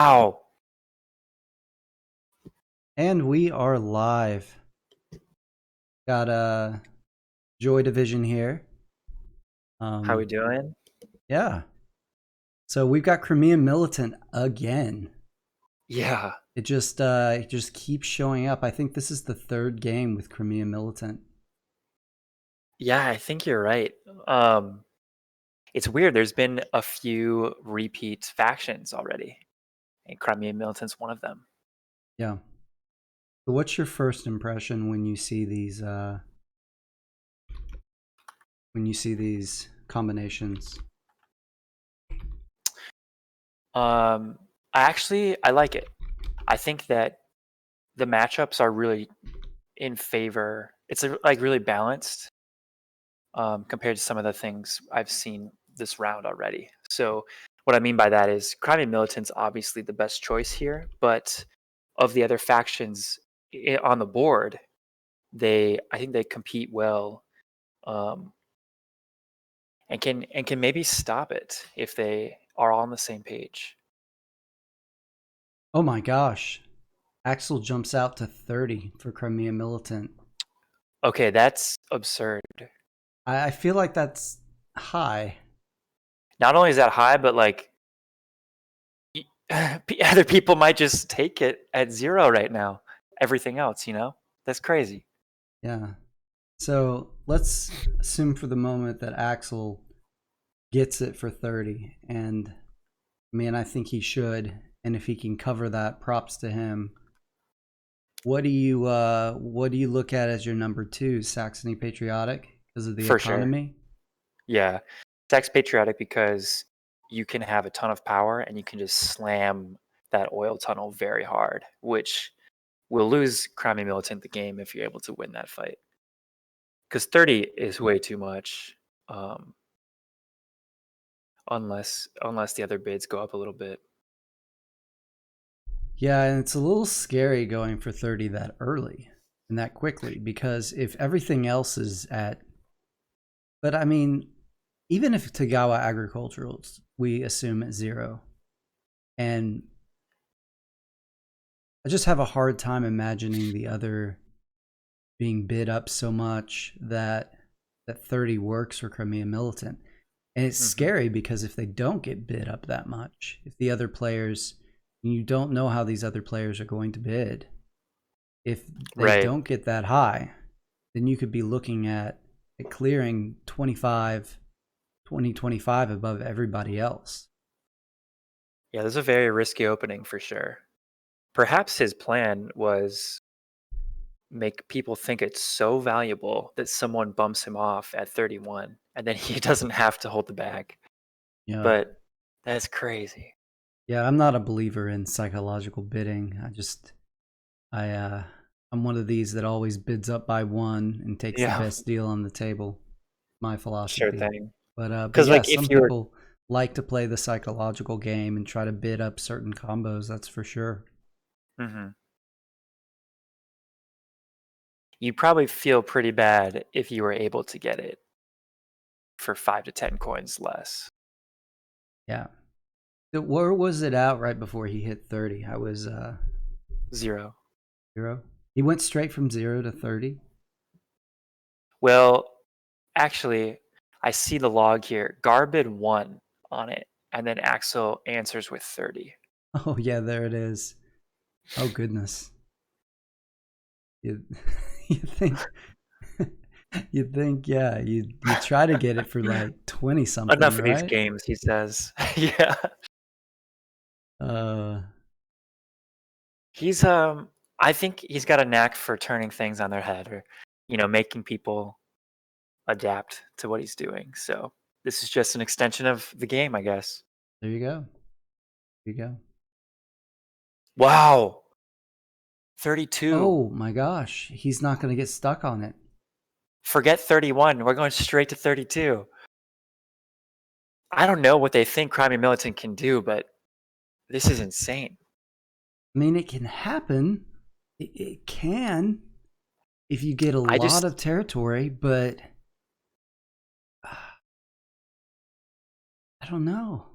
Wow. And we are live. Got a Joy Division here. How we Um, doing? yeah. So we've got Crimean Militant again. Yeah. It just keeps showing up. I think this is the third game with Crimean Militant. Yeah, I think you're right. Um, it's weird. There's been a few repeat factions already, and Crimean Militant's one of them. Yeah. So what's your first impression when you see these combinations? Um, I like it. I think that the matchups are really in favor. It's like really balanced compared to some of the things I've seen this round already. So what I mean by that is Crimean Militant's obviously the best choice here, but of the other factions on the board, I think they compete well, um, and can maybe stop it if they are all on the same page. Oh my gosh. Axel jumps out to 30 for Crimean Militant. Okay, that's absurd. I feel like that's high. Not only is that high, but like other people might just take it at 0 right now. Everything else, that's crazy. Yeah. So let's assume for the moment that Axel gets it for 30. And I think he should. And if he can cover that, props to him. What do you look at as your number two? Saxony Patriotic because of the For sure. economy? Yeah. Sex patriotic because you can have a ton of power and you can just slam that oil tunnel very hard, which will lose Crimean Militant the game if you're able to win that fight. Because 30 is way too much, um, unless the other bids go up a little bit. Yeah, and it's a little scary going for 30 that early and that quickly because if everything else is at, but even if Tagawa Agriculturals, we assume at 0, and I just have a hard time imagining the other being bid up so much that 30 works for Crimean Militant. And it's Hmm. scary because if they don't get bid up that much, if the other players, you don't know how these other players are going to bid. If they Right. don't get that high, then you could be looking at it clearing 20-25 above everybody else. Yeah, there's a very risky opening for sure. Perhaps his plan was make people think it's so valuable that someone bumps him off at 31 and then he doesn't have to hold the bag. Yeah. But that's crazy. Yeah, I'm not a believer in psychological bidding. I I'm one of these that always bids up by one and takes the Yeah, best deal on the table. My sure philosophy. thing. But Because yeah, like if some you were, people like to play the psychological game and try to bid up certain combos, that's for sure. mhm. You'd probably feel pretty bad if you were able to get it for 5 to 10 coins less. Yeah. Where was it out right before he hit 30? I was 0. 0. He went straight from 0 to 30. Well, actually, I see the log here. Garbid 1 on it, and then Axel answers with 30. Oh yeah, there it is. Oh goodness. You you think yeah, you try to get it for like 20 something, Enough of these right? games, he says. Yeah. Uh He's I think he's got a knack for turning things on their head or making people adapt to what he's doing. So, this is just an extension of the game, I guess. there you go. There you go. Wow. 32. Oh my gosh, he's not going to get stuck on it. Forget 31. We're going straight to 32. I don't know what they think Crimean Militant can do, but this is insane. It can happen. It can if you get a I lot just of territory, but I don't know.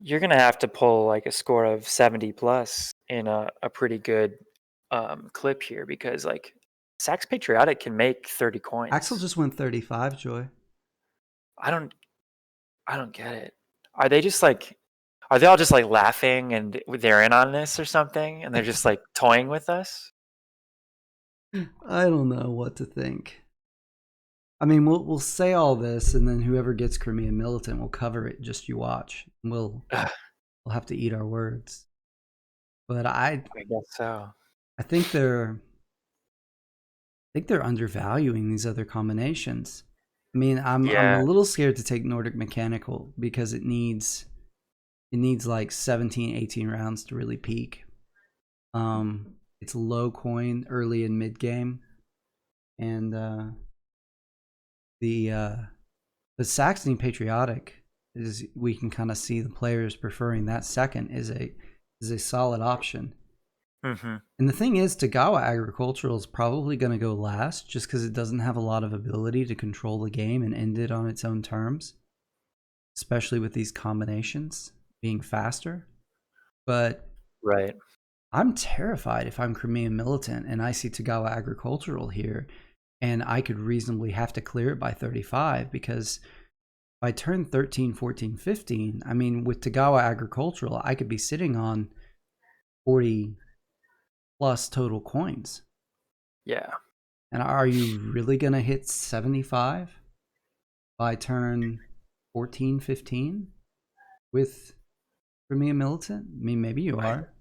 you're gonna have to pull like a score of 70 plus in a pretty good clip here because like Sax Patriotic can make 30 Axel coins. just went 35, Joy. I don't I don't get it. Are they just like are they all just like laughing and they're in on this or something and they're just like toying with us? I don't know what to think. I mean, we'll say all this, and then whoever gets Crimean Militant will cover it. Just you watch. We'll have to eat our words. But I guess so. I think they're undervaluing these other combinations. I mean, I'm a Yeah. little scared to take Nordic Mechanical because it needs like 17, 18 rounds to really peak. It's low coin early and mid game, and the Saxony Patriotic is, we can kind of see the players preferring that second is a solid option. Mm-hmm. And the thing is, Tagawa Agricultural is probably going to go last just because it doesn't have a lot of ability to control the game and end it on its own terms, especially with these combinations being faster. But Right. I'm terrified if I'm Crimean Militant and I see Tagawa Agricultural here, and I could reasonably have to clear it by 35 because by turn 13, 14, 15, I mean, with Tagawa Agricultural, I could be sitting on 40 plus total coins. Yeah. And are you really going to hit 75 by turn 14, 15 with Crimean Militant? I mean, maybe you are.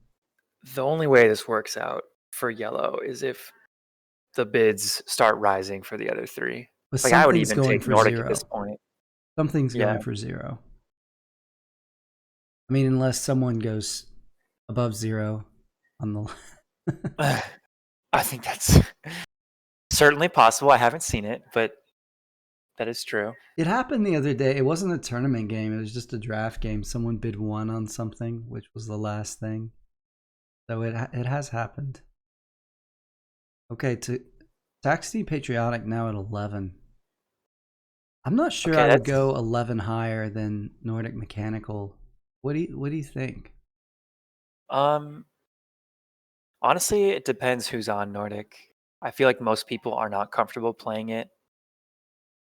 The only way this works out for yellow is if the bids start rising for the other three. But Like I would something's even going take for Nordic at this 0. point. Something's Yeah. going for 0. I mean, unless someone goes above 0 on the... I think that's certainly possible. I haven't seen it, but that is true. It happened the other day. It wasn't a tournament game. It was just a draft game. Someone bid 1 on something, which was the last thing. So it has happened. Okay, to Saxony Patriotic now at 11. I'm not sure Okay, I would go 11 higher than Nordic Mechanical. What do you think? Honestly, it depends who's on Nordic. I feel like most people are not comfortable playing it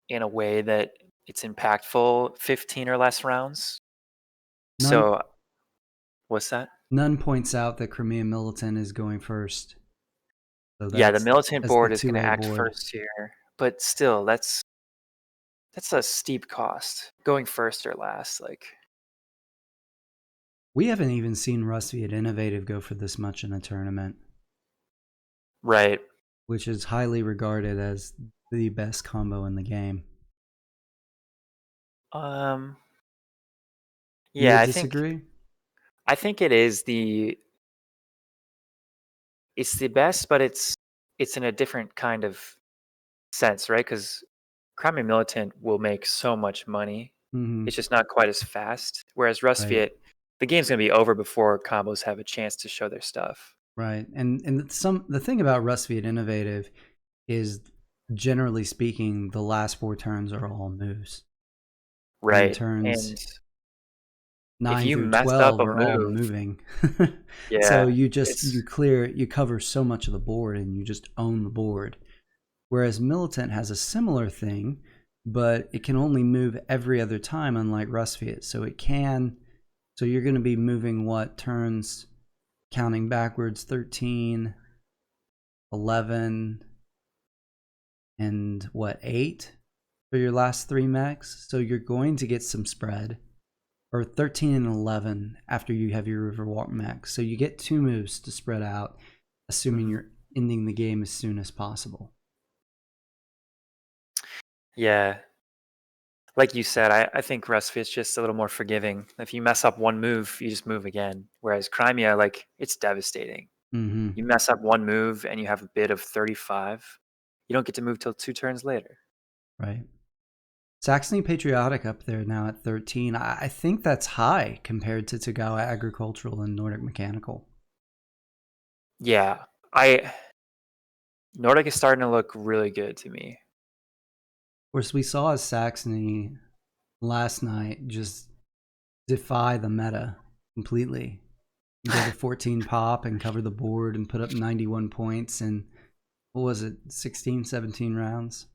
in a way that it's impactful 15 or less rounds. So, what's that? None points out that Crimean Militant is going first. So Yeah, the militant board is going to 2A act board. first here, but still, that's a steep cost going first or last. Like, we haven't even seen Rustviet Innovative go for this much in a tournament, right? Which is highly regarded as the best combo in the game. Yeah, you disagree? I think it is it's the best, but it's in a different kind of sense, right? Because Crimean Militant will make so much money. Mm-hmm. It's just not quite as fast. Whereas Rustviet, the game's gonna be over before combos have a chance to show their stuff. Right, and the thing about Rustviet Innovative is, generally speaking, the last 4 turns are all moves. Right, and turns and 9 if you through mess 12 up a are all move, moving. yeah, So you cover so much of the board and you just own the board. Whereas Militant has a similar thing, but it can only move every other time, unlike Rustviet. So you're going to be moving what turns, counting backwards, 13, 11, and 8 for your last 3 mechs. So you're going to get some spread. Or 13 and 11 after you have your Riverwalk mech. So you get 2 moves to spread out, assuming you're ending the game as soon as possible. Yeah. Like you said, I think Rustviet's just a little more forgiving. If you mess up one move, you just move again. Whereas Crimea, like, it's devastating. Mm-hmm. You mess up one move and you have a bid of 35, you don't get to move till 2 turns later. Right. Saxony Patriotic up there now at 13. I think that's high compared to Tagawa Agricultural and Nordic Mechanical. Yeah. Nordic is starting to look really good to me. Of course, we saw Saxony last night just defy the meta completely. You go to 14 pop and cover the board and put up 91 points in, what was it, 16, 17 rounds?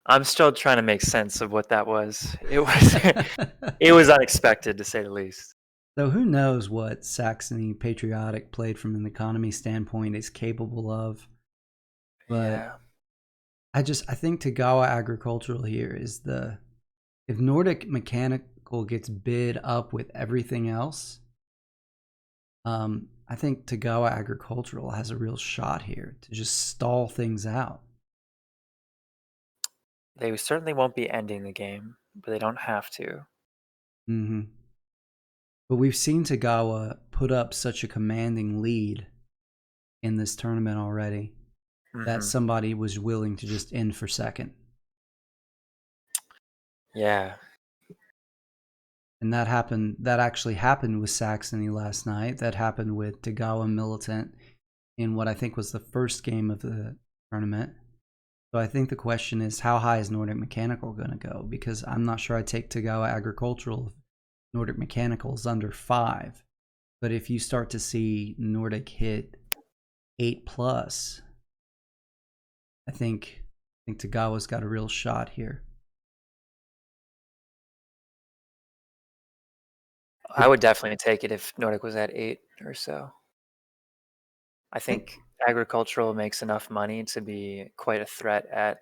I'm still trying to make sense of what that was. It was unexpected, to say the least. So who knows what Saxony Patriotic, played from an economy standpoint, is capable of. But Yeah. I think Tagawa Agricultural here is if Nordic Mechanical gets bid up with everything else, I think Tagawa Agricultural has a real shot here to just stall things out. They certainly won't be ending the game, but they don't have to. Mm-hmm. But we've seen Tagawa put up such a commanding lead in this tournament already that somebody was willing to just end for second. Yeah. And that actually happened with Saxony last night. That happened with Tagawa Militant in what I think was the first game of the tournament. So I think the question is, how high is Nordic Mechanical going to go? Because I'm not sure I'd take Tagawa Agricultural if Nordic Mechanical is under 5. But if you start to see Nordic hit 8+, I think Tagawa's got a real shot here. I would definitely take it if Nordic was at 8 or so. I think Agricultural makes enough money to be quite a threat at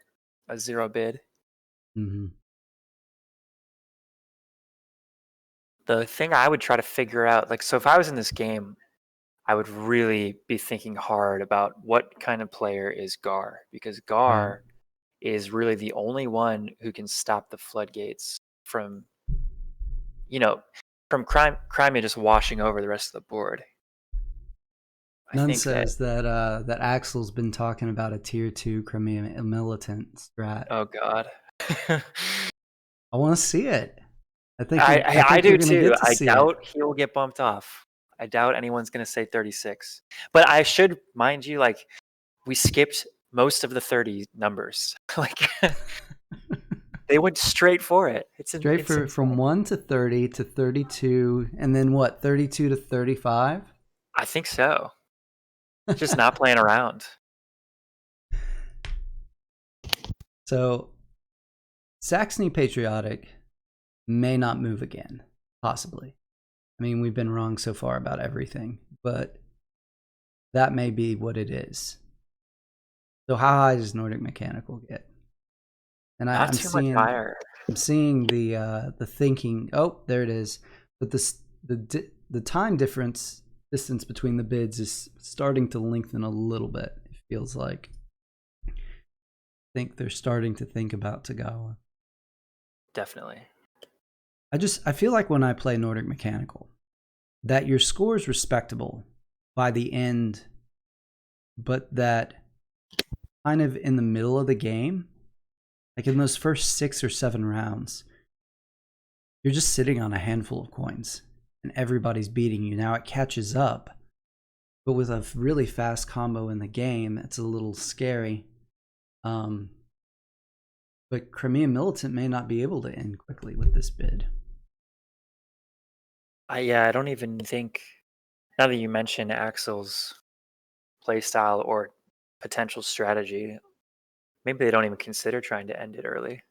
a 0 bid. Mm-hmm. The thing I would try to figure out, like, so if I was in this game, I would really be thinking hard about what kind of player is Gar, because Gar is really the only one who can stop the floodgates from, from Crimea just washing over the rest of the board. None says that Axel's been talking about a tier 2 Crimea Militant strat. Oh God. I want to see it. I think I do too. I doubt he will get bumped off. I doubt anyone's going to say 36. But I should mind you, like, we skipped most of the 30 numbers. Like, they went straight for it. It's straight from 1 to 30 to 32, and then what? 32 to 35. I think so. Just not playing around. So, Saxony Patriotic may not move again, possibly. I mean, we've been wrong so far about everything, but that may be what it is. So how high does Nordic Mechanical get? And I'm seeing, much higher. I'm seeing the thinking. Oh, there it is. But the time distance between the bids is starting to lengthen a little bit. It feels like. I think they're starting to think about Tagawa. Definitely. I feel like when I play Nordic Mechanical, that your score is respectable by the end, but that kind of in the middle of the game, like in those first 6 or 7 rounds, you're just sitting on a handful of coins and everybody's beating you. Now it catches up, but with a really fast combo in the game, it's a little scary. But Crimea Militant may not be able to end quickly with this bid. I don't even think, now that you mention Axel's playstyle or potential strategy, maybe they don't even consider trying to end it early.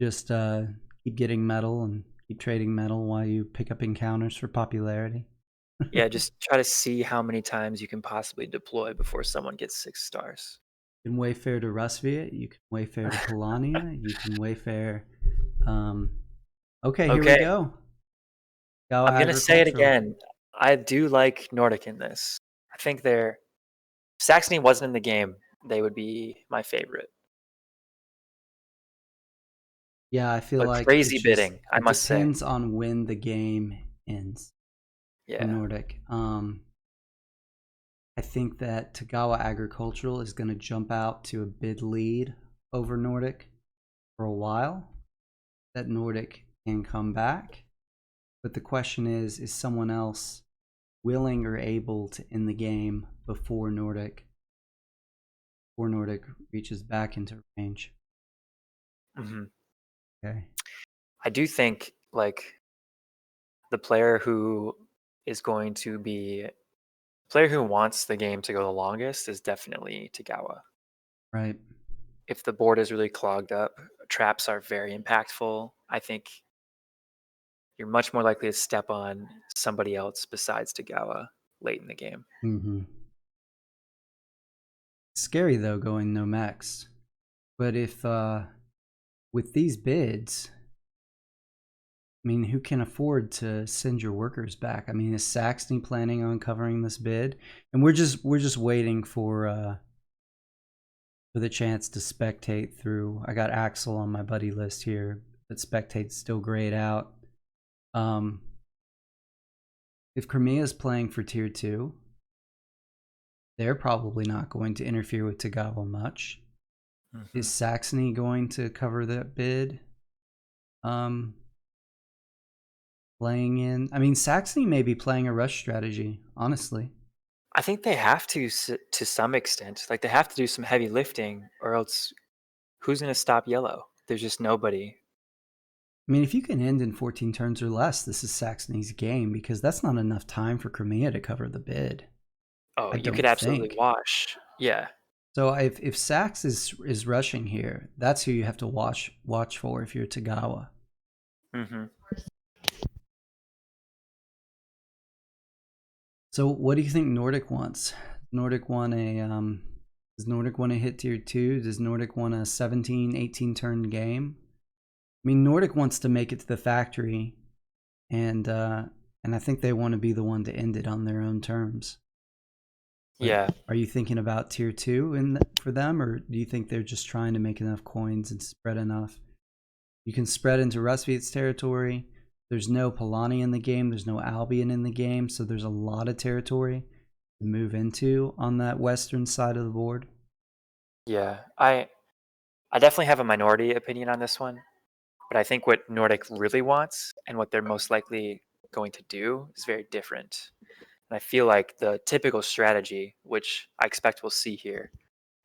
Just keep getting metal and keep trading metal while you pick up encounters for popularity. Yeah, just try to see how many times you can possibly deploy before someone gets 6 stars. You can wayfare to Rusviet, you can wayfare to Polania, you can wayfare... Okay, here we go. I'm going to say it again. I do like Nordic in this. I think if Saxony wasn't in the game, they would be my favorite. Yeah, I feel like crazy bidding, I must say. It depends on when the game ends. Yeah. In Nordic. I think that Tagawa Agricultural is going to jump out to a bid lead over Nordic for a while. That Nordic can come back. But the question is someone else willing or able to end the game before Nordic reaches back into range? Mm-hmm. Okay. I do think like the player who is going to be player who wants the game to go the longest is definitely Tagawa. Right. If the board is really clogged up, traps are very impactful. I think you're much more likely to step on somebody else besides Tagawa late in the game. Mm-hmm. Scary though going no max. But if with these bids, I mean, who can afford to send your workers back? I mean, is Saxony planning on covering this bid? And we're just waiting for the chance to spectate through. I got Axel on my buddy list here, but spectate's still grayed out. If Crimea's playing for tier 2, they're probably not going to interfere with Tagawa much. Mm-hmm. Is Saxony going to cover that bid? Playing in, I mean, Saxony may be playing a rush strategy, honestly. I think they have to some extent. Like they have to do some heavy lifting, or else who's going to stop yellow? There's just nobody. I mean, if you can end in 14 turns or less, this is Saxony's game, because that's not enough time for Crimea to cover the bid. Oh, I you could don't absolutely think. wash. Yeah. So if Sax is rushing here, that's who you have to watch for if you're Tagawa. Mm-hmm. So what do you think Nordic wants? Nordic want a does Nordic want to hit tier 2? Does Nordic want a 17, 18 turn game? I mean, Nordic wants to make it to the factory, and I think they want to be the one to end it on their own terms. But Yeah. are you thinking about tier 2 for them, or do you think they're just trying to make enough coins and spread enough? You can spread into Rusviet's territory. There's no Polani in the game. There's no Albion in the game, so there's a lot of territory to move into on that western side of the board. Yeah. I definitely have a minority opinion on this one, but I think what Nordic really wants and what they're most likely going to do is very different. And I feel like the typical strategy, which I expect we'll see here,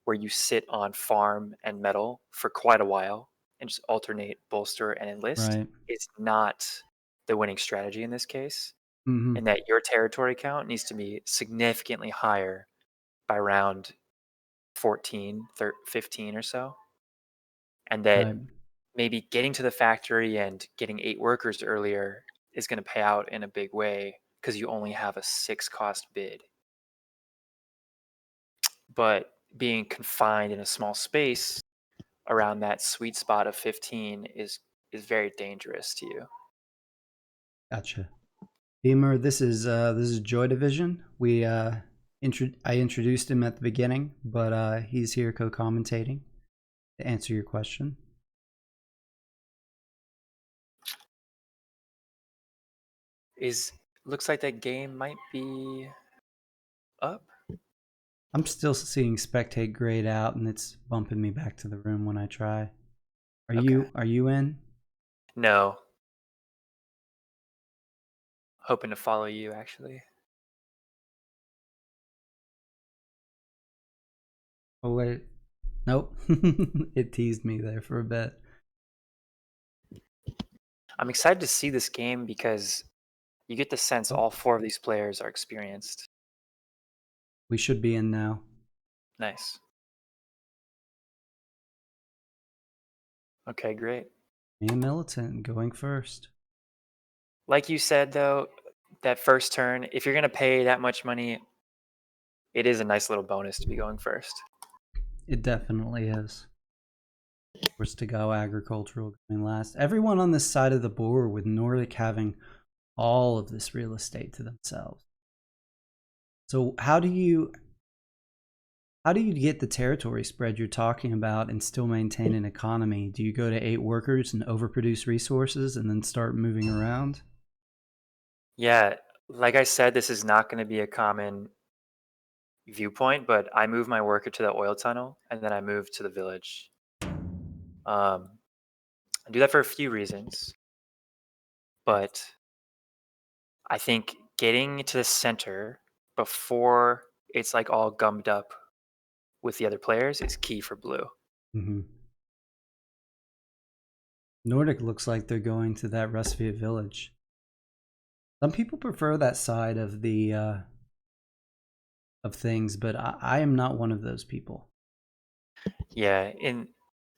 where you sit on farm and metal for quite a while and just alternate bolster and enlist, Right. is not the winning strategy in this case. Mm-hmm. And that your territory count needs to be significantly higher by round 14, 15 or so. And that Right. maybe getting to the factory and getting 8 workers earlier is going to pay out in a big way because you only have a 6 cost bid. But being confined in a small space around that sweet spot of 15 is very dangerous to you. Gotcha. Beamer, this is Joy Division. I introduced him at the beginning, but he's here co-commentating to answer your question. Looks like that game might be up. I'm still seeing spectate grayed out, and it's bumping me back to the room when I try. Are Okay. you in? No. Hoping to follow you actually. Oh wait, nope. It teased me there for a bit. I'm excited to see this game because you get the sense Oh, all 4 of these players are experienced. we should be in now. Nice. Okay, great. Mia Militant going first. Like you said though, that first turn, if you're going to pay that much money, it is a nice little bonus to be going first. It definitely is. Of course, to go agricultural going last. Everyone on this side of the board with Nordic having all of this real estate to themselves. So how do you get the territory spread you're talking about and still maintain an economy? Do you go to 8 workers and overproduce resources and then start moving around? Yeah, like I said, this is not going to be a common viewpoint, but I move my worker to the oil tunnel and then I move to the village. I do that for a few reasons, but I think getting to the center before it's like all gummed up with the other players is key for blue. Mm-hmm. Nordic looks like they're going to that Rusvia village. Some people prefer that side of the of things, but I am not one of those people. Yeah, in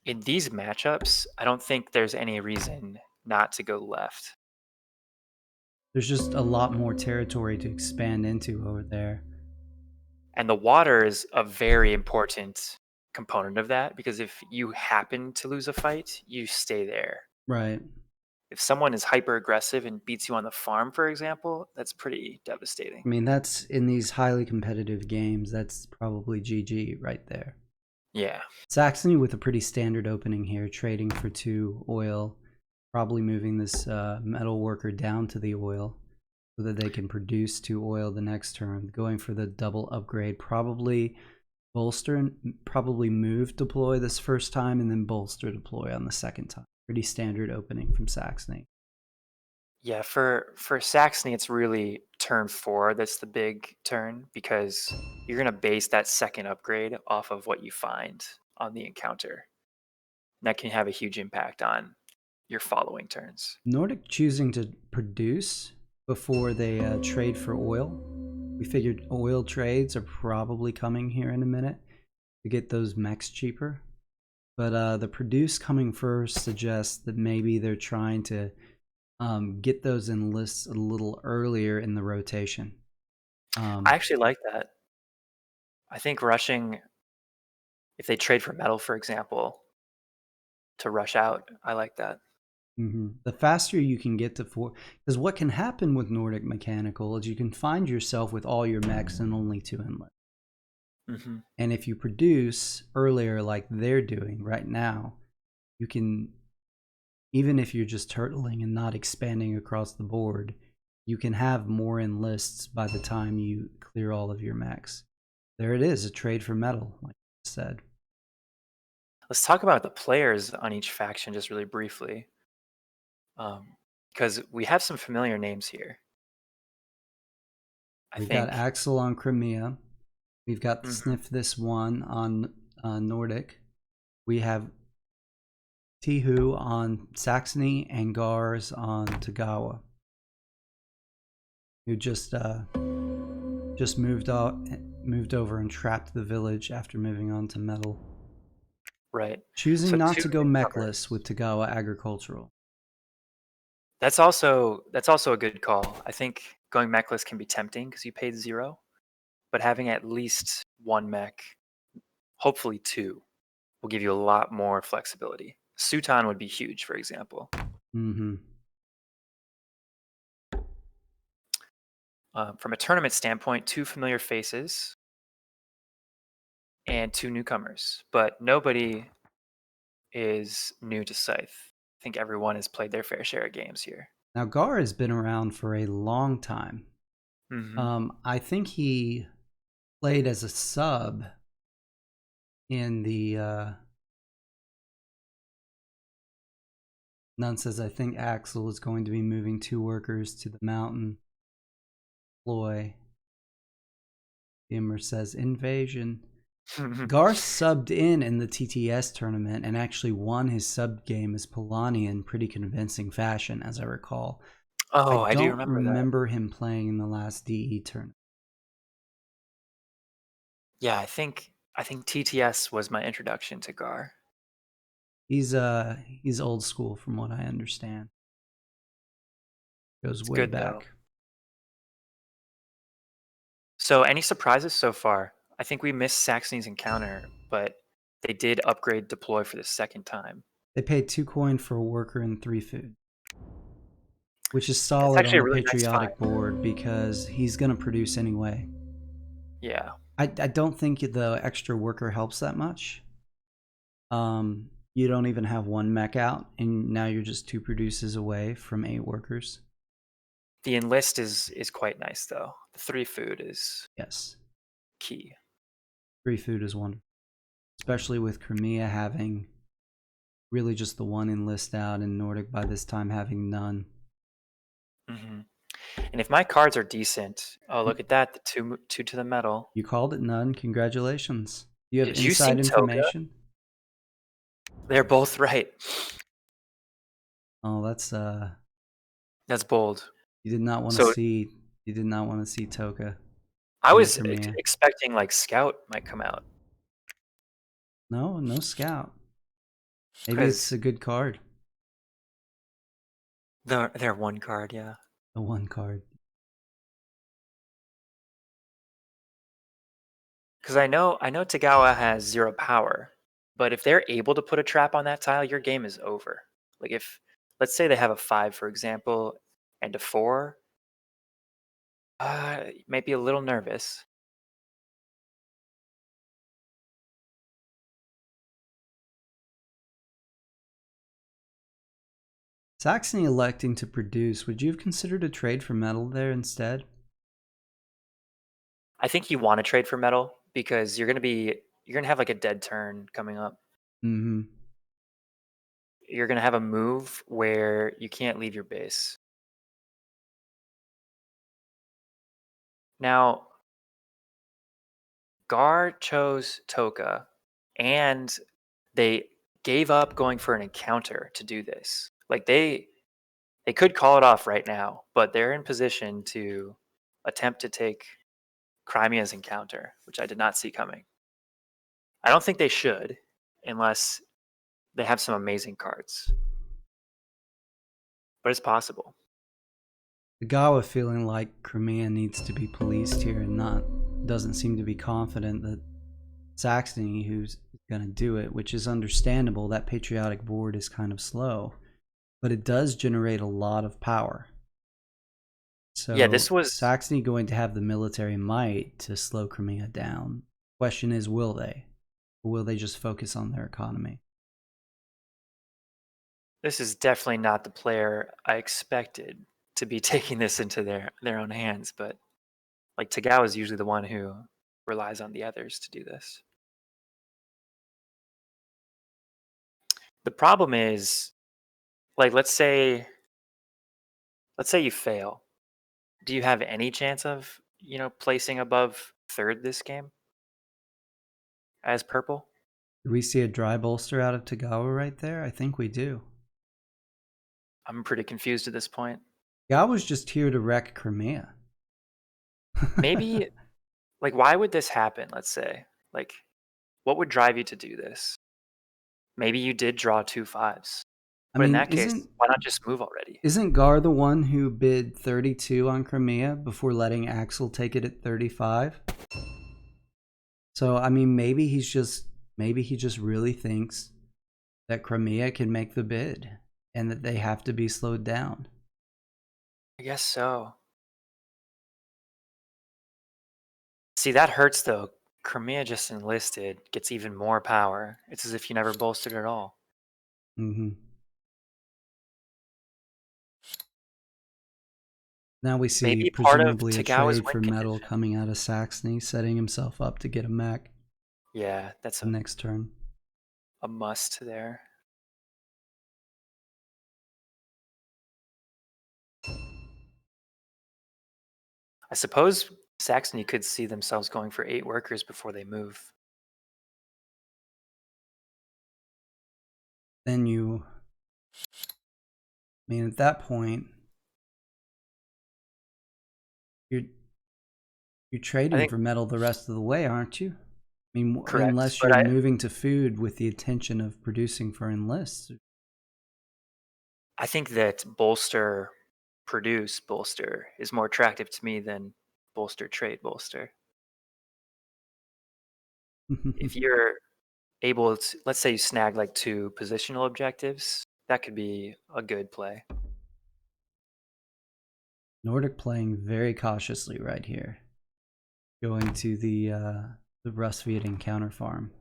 these matchups, I don't think there's any reason not to go left. There's just a lot more territory to expand into over there. And the water is a very important component of that because if you happen to lose a fight, you stay there. Right. If someone is hyper aggressive and beats you on the farm, for example, that's pretty devastating. I mean, that's in these highly competitive games, that's probably GG right there. Yeah. Saxony with a pretty standard opening here, trading for 2 oil, probably moving this metal worker down to the oil so that they can produce 2 oil the next turn, going for the double upgrade, probably bolster, probably move deploy this first time and then bolster deploy on the second time. Pretty standard opening from Saxony. Yeah, for Saxony, it's really turn 4 that's the big turn because you're going to base that second upgrade off of what you find on the encounter. And that can have a huge impact on your following turns. Nordic choosing to produce before they trade for oil. We figured oil trades are probably coming here in a minute to get those mechs cheaper. But the produce coming first suggests that maybe they're trying to get those enlists a little earlier in the rotation. I actually like that. I think rushing, if they trade for metal, for example, to rush out, I like that. The faster you can get to 4, because what can happen with Nordic Mechanical is you can find yourself with all your mechs and only 2 inlets. And if you produce earlier like they're doing right now, you can, even if you're just turtling and not expanding across the board, you can have more enlists by the time you clear all of your mechs. There it is, a trade for metal, like I said. Let's talk about the players on each faction just really briefly. Because we have some familiar names here. We've got Axel on Crimea. We've got Sniff This One on Nordic. We have Tihu on Saxony and Gars on Tagawa, who just moved over and trapped the village after moving on to metal. Right. Choosing so not to go mechless with Tagawa Agricultural. That's also a good call. I think going mechless can be tempting because you paid 0, but having at least 1 mech, hopefully 2, will give you a lot more flexibility. Sutan would be huge, for example. From a tournament standpoint, 2 familiar faces and 2 newcomers, but nobody is new to Scythe. I think everyone has played their fair share of games here. Now, Gar has been around for a long time. I think he played as a sub in the... None says, I think Axel is going to be moving 2 workers to the mountain. Ploy. Immer says, invasion. Gar subbed in the TTS tournament and actually won his sub game as Polani in pretty convincing fashion, as I recall. Oh, I do remember him playing in the last DE tournament. Yeah, I think TTS was my introduction to Gar. He's old school from what I understand. Goes way back. Though. So, any surprises so far? I think we missed Saxony's encounter, but they did upgrade deploy for the second time. They paid 2 coin for a worker and 3 food, which is solid on the really patriotic board because he's going to produce anyway. Yeah. I don't think the extra worker helps that much. You don't even have 1 mech out, and now you're just 2 produces away from 8 workers. The enlist is quite nice, though. The 3 food is key. 3 food is wonderful, especially with Crimea having really just the 1 enlist out and Nordic by this time having none. And if my cards are decent, oh, look at that, the 2 to the metal. You called it none. Congratulations. You have inside information? They're both right. Oh, that's That's bold. you did not want to So see. You did not want to see Toka I in the was Crimea. expecting like Scout might come out No, no scout. Maybe it's because a good card. they're one card, yeah. The one card. Because I know Tagawa has 0 power, but if they're able to put a trap on that tile, your game is over. Like if let's say they have a 5, for example, and a 4, you might be a little nervous. Saxony electing to produce. Would you have considered a trade for metal there instead? I think you want to trade for metal because you're gonna have like a dead turn coming up. Mm-hmm. You're gonna have a move where you can't leave your base. Now, Gar chose Toka, and they gave up going for an encounter to do this. Like they could call it off right now, but they're in position to attempt to take Crimea's encounter, which I did not see coming. I don't think they should, unless they have some amazing cards. But it's possible. Tagawa feeling like Crimea needs to be policed here and doesn't seem to be confident that Saxony who's going to do it, which is understandable. That patriotic board is kind of slow, but it does generate a lot of power. So Yeah, this was Saxony going to have the military might to slow Crimea down. Question is, will they? Or will they just focus on their economy? this is definitely not the player I expected to be taking this into their own hands, but like Tagawa is usually the one who relies on the others to do this. The problem is, like let's say you fail. Do you have any chance of, placing above 3rd this game as purple? Do we see a dry bolster out of Tagawa right there? I think we do. I'm pretty confused at this point. Tagawa's just here to wreck Crimea. Maybe like why would this happen, let's say? Like what would drive you to do this? Maybe you did draw 2 5s. I But in mean, that case, why not just move already? isn't Gar the one who bid 32 on Crimea before letting Axel take it at 35? So I mean, maybe he just really thinks that Crimea can make the bid and that they have to be slowed down. I guess so. See, that hurts though. Crimea just enlisted, gets even more power. It's as if you never bolstered at all. Mm-hmm. Now we see Maybe part of presumably a Tagawa's trade for win metal condition. coming out of Saxony, setting himself up to get a mech Yeah, that's the next turn. a must there. I suppose Saxony could see themselves going for 8 workers before they move. Then I mean, at that point, you're trading for metal the rest of the way, aren't you? I mean, Correct, unless but you're moving to food with the intention of producing for enlists. I think that bolster is more attractive to me than bolster trade bolster. If you're able to, let's say you snag like 2 positional objectives, that could be a good play. Nordic playing very cautiously right here, going to the Rustviet encounter farm.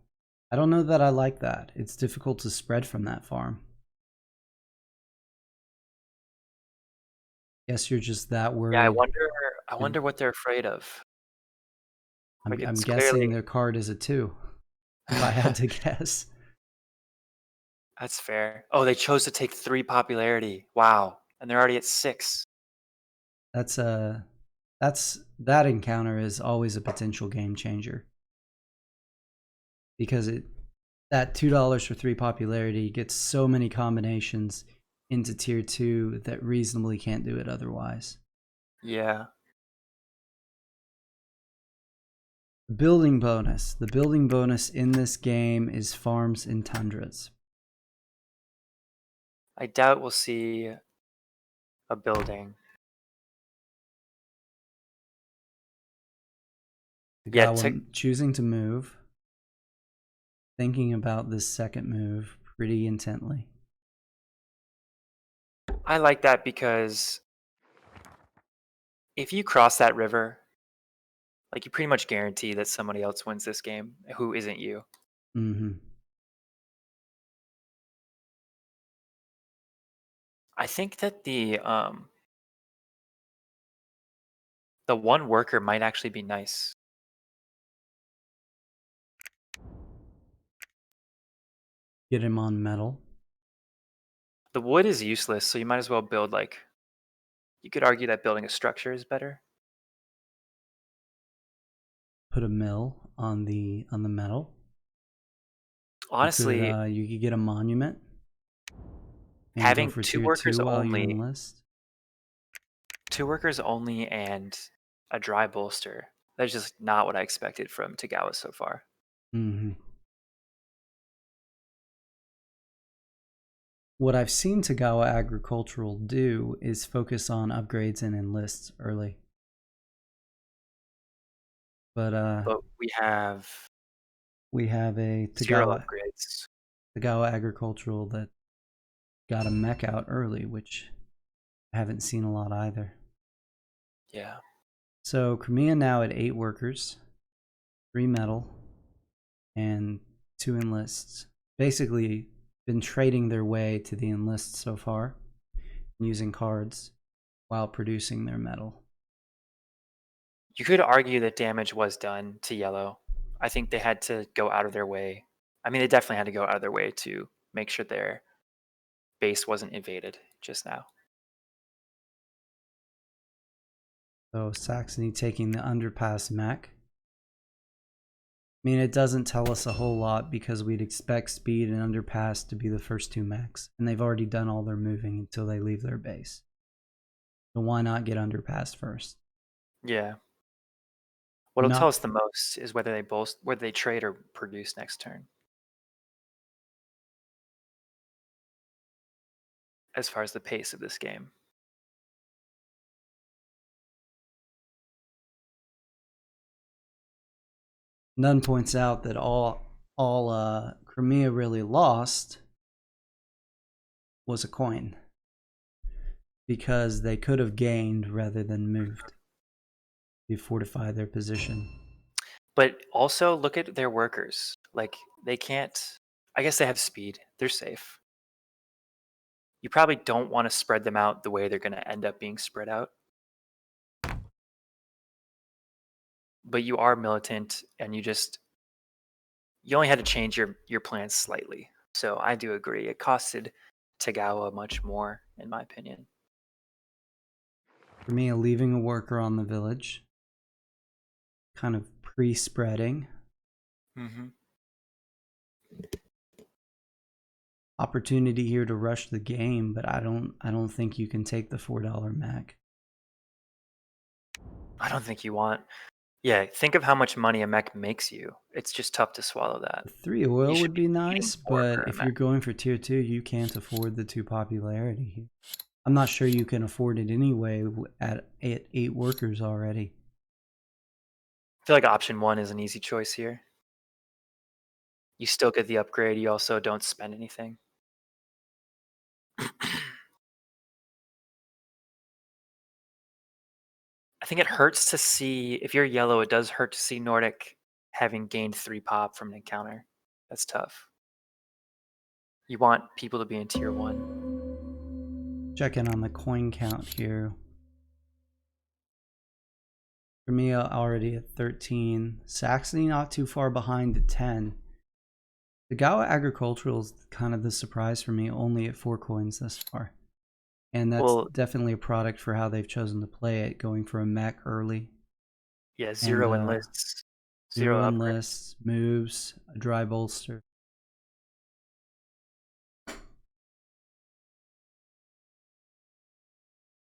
I don't know that I like that. It's difficult to spread from that farm. Guess you're just that worried. Yeah, I wonder what they're afraid of. I'm guessing their card is a 2. If I had to guess. That's fair. Oh, they chose to take 3 popularity. Wow. And they're already at 6. That encounter is always a potential game changer. Because that $2 for 3 popularity gets so many combinations. into tier 2 that reasonably can't do it otherwise. Yeah. Building bonus. The building bonus in this game is farms and tundras. I doubt we'll see a building. Yeah, Tagawa choosing to move. Thinking about this second move pretty intently. I like that because if you cross that river, like you pretty much guarantee that somebody else wins this game who isn't you. Mm-hmm. I think that the one worker might actually be nice. Get him on metal. The wood is useless, so you might as well build like. You could argue that building a structure is better. Put a mill on the metal. Honestly, you could get a monument. And having go for two tier workers 2 while you only, enlist. 2 workers only, and a dry bolster. That's just not what I expected from Tagawa so far. Mm-hmm. What I've seen Tagawa Agricultural do is focus on upgrades and enlists early. But we have a 0 upgrades. Tagawa Agricultural that got a mech out early, which I haven't seen a lot either. Yeah. So Crimea now at 8 workers, 3 metal, and 2 enlists. Basically been trading their way to the enlists so far, using cards while producing their metal. You could argue that damage was done to yellow. I think they had to go out of their way. I mean, they definitely had to go out of their way to make sure their base wasn't invaded just now. So Saxony taking the underpass mech. I mean, it doesn't tell us a whole lot because we'd expect speed and underpass to be the first 2 mechs, and they've already done all their moving until they leave their base. So why not get underpass first? Yeah. What'll tell us the most is whether they trade or produce next turn. As far as the pace of this game. Nunn points out that all Crimea really lost was a coin, because they could have gained rather than moved to fortify their position. But also look at their workers. Like they can't. I guess they have speed. They're safe. You probably don't want to spread them out the way they're going to end up being spread out. But you are militant, and you only had to change your plans slightly. So I do agree. It costed Tagawa much more, in my opinion. Crimea leaving a worker on the village, kind of pre-spreading. Mm-hmm. Opportunity here to rush the game, but I don't think you can take the $4 mech. I don't think you want. Yeah, think of how much money a mech makes you. It's just tough to swallow that. 3 oil would be eating nice, 4 but per if mech. you're going for tier 2, you can't afford the 2 popularity here. I'm not sure you can afford it anyway at 8 workers already. I feel like option 1 is an easy choice here. You still get the upgrade. You also don't spend anything. I think it hurts to see, if you're yellow, it does hurt to see Nordic having gained 3 pop from an encounter. That's tough. You want people to be in tier 1. Check in on the coin count here. Crimea already at 13. Saxony not too far behind at 10. Tagawa Agricultural is kind of the surprise for me, only at 4 coins thus far. And that's definitely a product for how they've chosen to play it, going for a mech early. Yeah, 0 enlists. 0 enlists, moves, a dry bolster.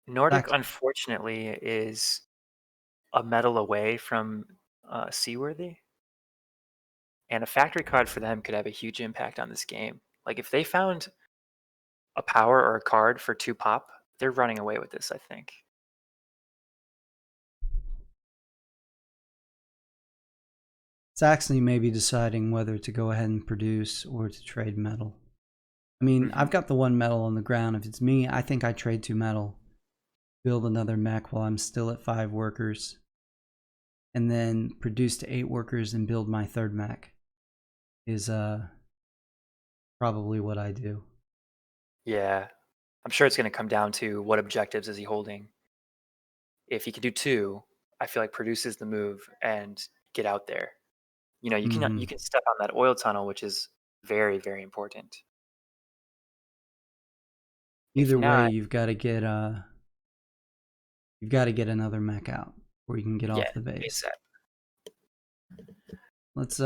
Nordic, Fact. unfortunately, is a medal away from seaworthy, and a factory card for them could have a huge impact on this game. Like if they found a power or a card for 2 pop, they're running away with this, I think. Saxony may be deciding whether to go ahead and produce or to trade metal. I mean, I've got the 1 metal on the ground. If it's me, I think I trade 2 metal, build another mech while I'm still at 5 workers, and then produce to 8 workers and build my 3rd mech is probably what I do. Yeah. I'm sure it's going to come down to what objectives is he holding. If he can do 2, I feel like produces the move and get out there. You know, you can step on that oil tunnel, which is very, very important. Either way, you've got to get another mech out where you can get off the base. Let's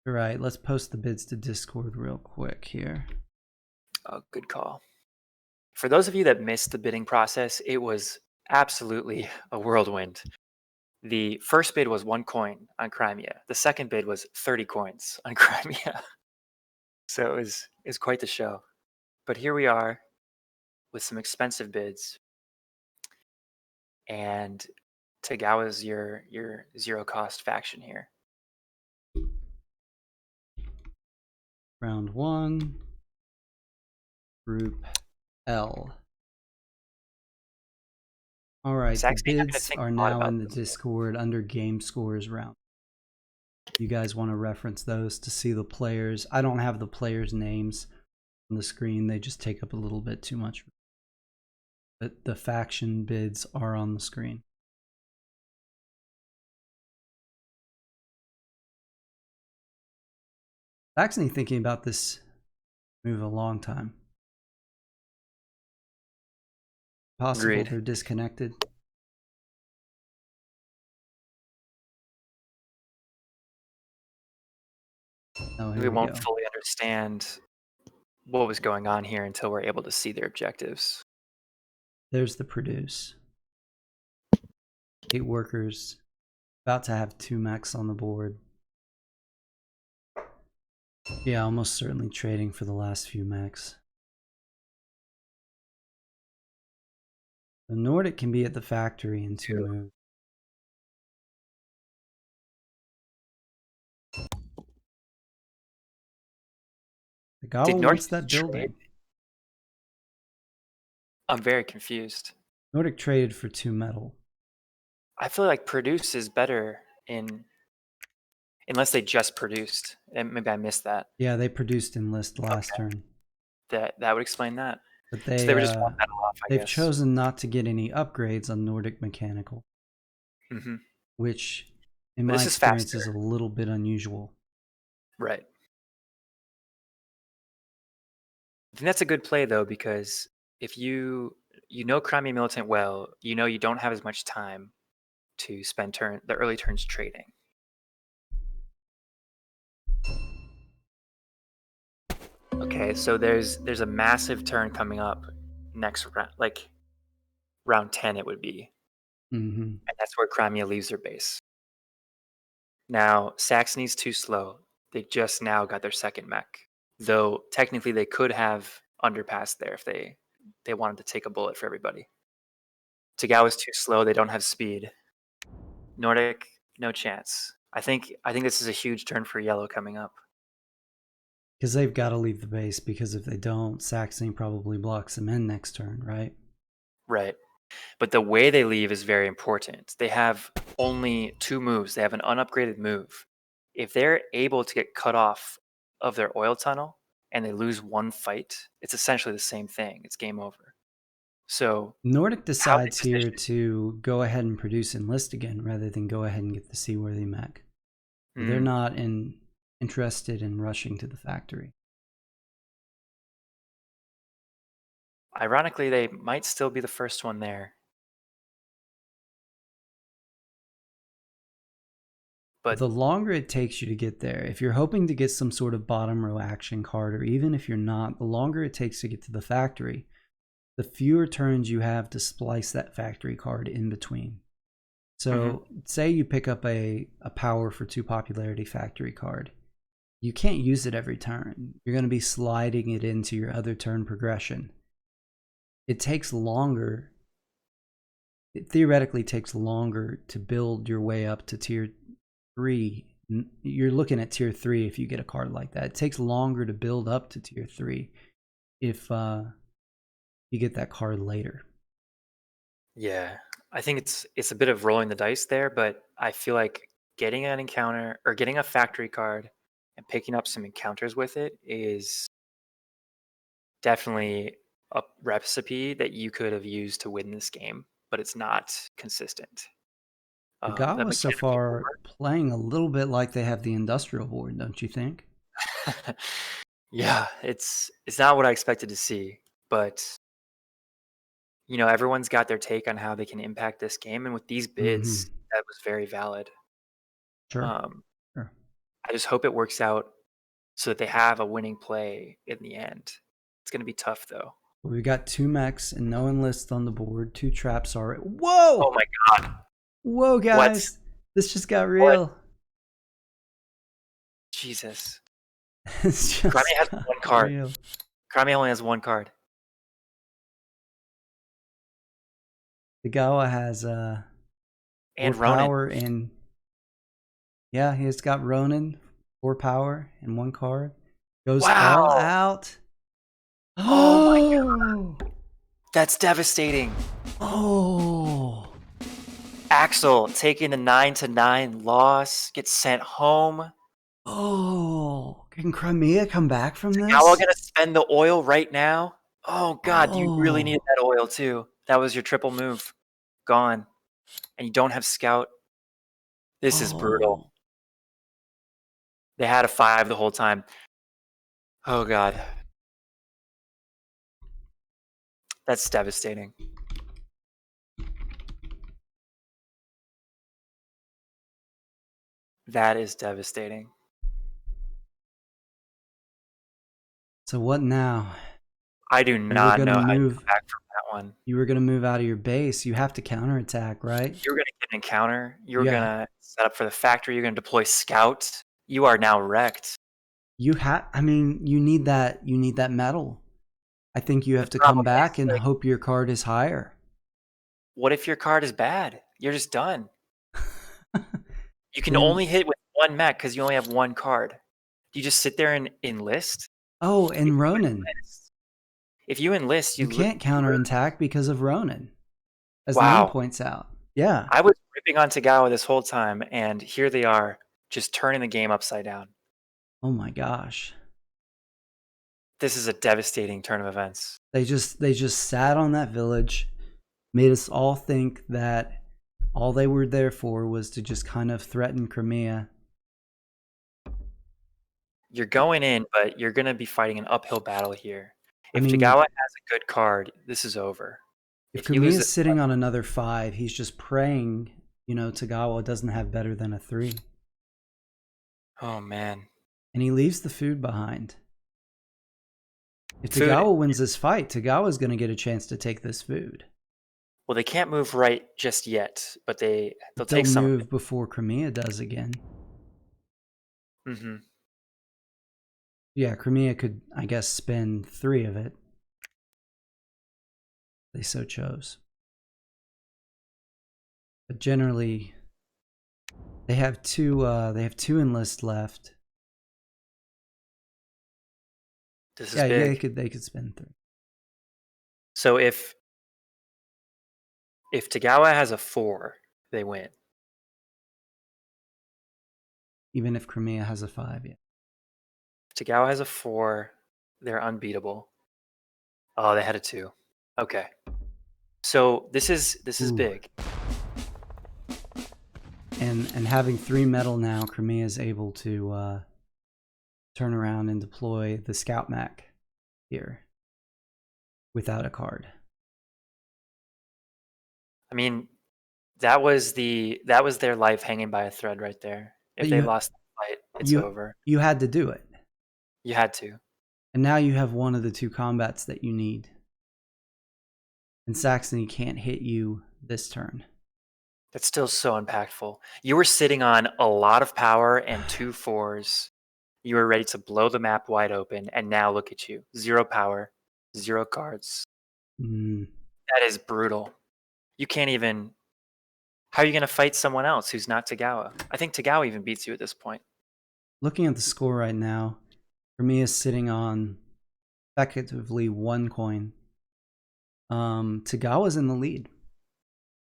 right, let's post the bids to Discord real quick here. Oh, good call. For those of you that missed the bidding process, it was absolutely a whirlwind. The first bid was 1 coin on Crimea. The second bid was 30 coins on Crimea. So it was quite the show. But here we are with some expensive bids. And Tagawa's your zero cost faction here. Round 1, Group L. All right, the bids are now in the Discord under game scores round. You guys want to reference those to see the players. I don't have the players' names on the screen. They just take up a little bit too much. But the faction bids are on the screen. Saxony thinking about this move a long time. Possible Agreed. they're disconnected. Oh, we won't fully understand what was going on here until we're able to see their objectives. There's the produce. 8 workers. About to have 2 mechs on the board. Yeah, almost certainly trading for the last few mechs. The Nordic can be at the factory in 2 moves. The Gawa wants that building. I'm very confused. Nordic traded for 2 metal. I feel like produce is better unless they just produced. And maybe I missed that. Yeah, they produced in list last turn. That would explain that. But they, so they were just 1 metal off, I they've guess. chosen not to get any upgrades on Nordic Mechanical. Which, in my experience, is a little bit unusual. Right. I think that's a good play, though, because if you know Crimea Militant well, you know you don't have as much time to spend the early turns trading. Okay, so there's a massive turn coming up next round, like round 10 it would be. And that's where Crimea leaves their base. Now, Saxony's too slow. They just now got their 2nd mech. Though technically they could have underpassed there if they wanted to take a bullet for everybody. Tagawa's too slow. They don't have speed. Nordic, no chance. I think this is a huge turn for yellow coming up. Because they've got to leave the base, because if they don't, Saxony probably blocks them in next turn, right? Right. But the way they leave is very important. They have only 2 moves. They have an unupgraded move. If they're able to get cut off of their oil tunnel and they lose 1 fight, it's essentially the same thing. It's game over. So Nordic decides here to go ahead and produce enlist again rather than go ahead and get the seaworthy mech. They're not interested in rushing to the factory. Ironically, they might still be the first one there. But the longer it takes you to get there, if you're hoping to get some sort of bottom row action card, or even if you're not, the longer it takes to get to the factory, the fewer turns you have to splice that factory card in between. So say you pick up a power for 2 popularity factory card. You can't use it every turn. You're going to be sliding it into your other turn progression. It takes longer. It theoretically takes longer to build your way up to tier 3. You're looking at tier 3 if you get a card like that. It takes longer to build up to tier 3 if you get that card later. Yeah, I think it's a bit of rolling the dice there, but I feel like getting an encounter or getting a factory card and picking up some encounters with it is definitely a recipe that you could have used to win this game, but it's not consistent. That Tagawa so mechanic needs to far playing a little bit like they have the industrial board, don't you think? work. Yeah, it's not what I expected to see, but you know, everyone's got their take on how they can impact this game, and with these bids, that was very valid. Sure. I just hope it works out so that they have a winning play in the end. It's going to be tough, though. We got 2 mechs and no enlist on the board. 2 traps already. Whoa! Oh my god! Whoa, guys! This just got real. What? Jesus. It's just Crimea has 1 card. real. Crimea only has 1 card. Tagawa has And more Ronin. power and yeah, he's got Ronin, 4 power and 1 card. Goes all Wow. out. Oh my god! That's devastating. Oh. Axel taking the 9-9 loss, gets sent home. Oh. Can Crimea come back from this? Now we're gonna spend the oil right now. Oh god, you really needed that oil too. That was your triple move. Gone. And you don't have scout. This is brutal. They had a 5 the whole time. Oh god. That's devastating. That is devastating. So what now? I do not gonna know how to move- come back from that one. You were going to move out of your base. You have to counterattack, right? You were going to get an encounter. You were Yeah. going to set up for the factory. You're going to deploy scout. You are now wrecked. You need that metal. I think you have to problem come back is, and like- hope your card is higher. What if your card is bad? You're just done. You can Then- only hit with 1 mech because you only have 1 card. Do you just sit there and enlist? Oh, and Ronin. If you enlist, You can't counterattack because of Ronin, as Wow. Name points out. Yeah. I was ripping on Tagawa this whole time, and here they are, just turning the game upside down. Oh my gosh. This is a devastating turn of events. They just sat on that village, made us all think that all they were there for was to just kind of threaten Crimea. You're going in, but you're going to be fighting an uphill battle here. If I mean- Tagawa has a good card, this is over. If If you lose Crimea's this sitting on another 5, he's just praying, Tagawa doesn't have better than a 3. Oh, man. And he leaves the food behind. If Food- Tagawa wins this fight, Tagawa's going to get a chance to take this food. Well, they can't move right just yet, but they'll They'll take some of move it. before Crimea does again. Mm-hmm. Yeah, Crimea could, I guess, spend 3 of it. They so chose. But generally, they have two enlist left. This is Yeah, big. they could spend 3. So if Tagawa has a 4, they win. Even if Crimea has a 5, yeah. If Tagawa has a 4, they're unbeatable. Oh, they had a 2. Okay. So this is Ooh. big. And having 3 metal now, Crimea is able to turn around and deploy the scout mech here without a card. I mean, that was their life hanging by a thread right there. If But they you- lost the fight, it's you- over. You had to do it. You had to. And now you have one of the 2 combats that you need. and Saxony can't hit you this turn. That's still so impactful. You were sitting on a lot of power and 2 4s. You were ready to blow the map wide open, and now look at you. 0 power, 0 cards. Mm. That is brutal. You can't even... How are you going to fight someone else who's not Tagawa? I think Tagawa even beats you at this point. Looking at the score right now, Crimea is sitting on effectively 1 coin. Tagawa's in the lead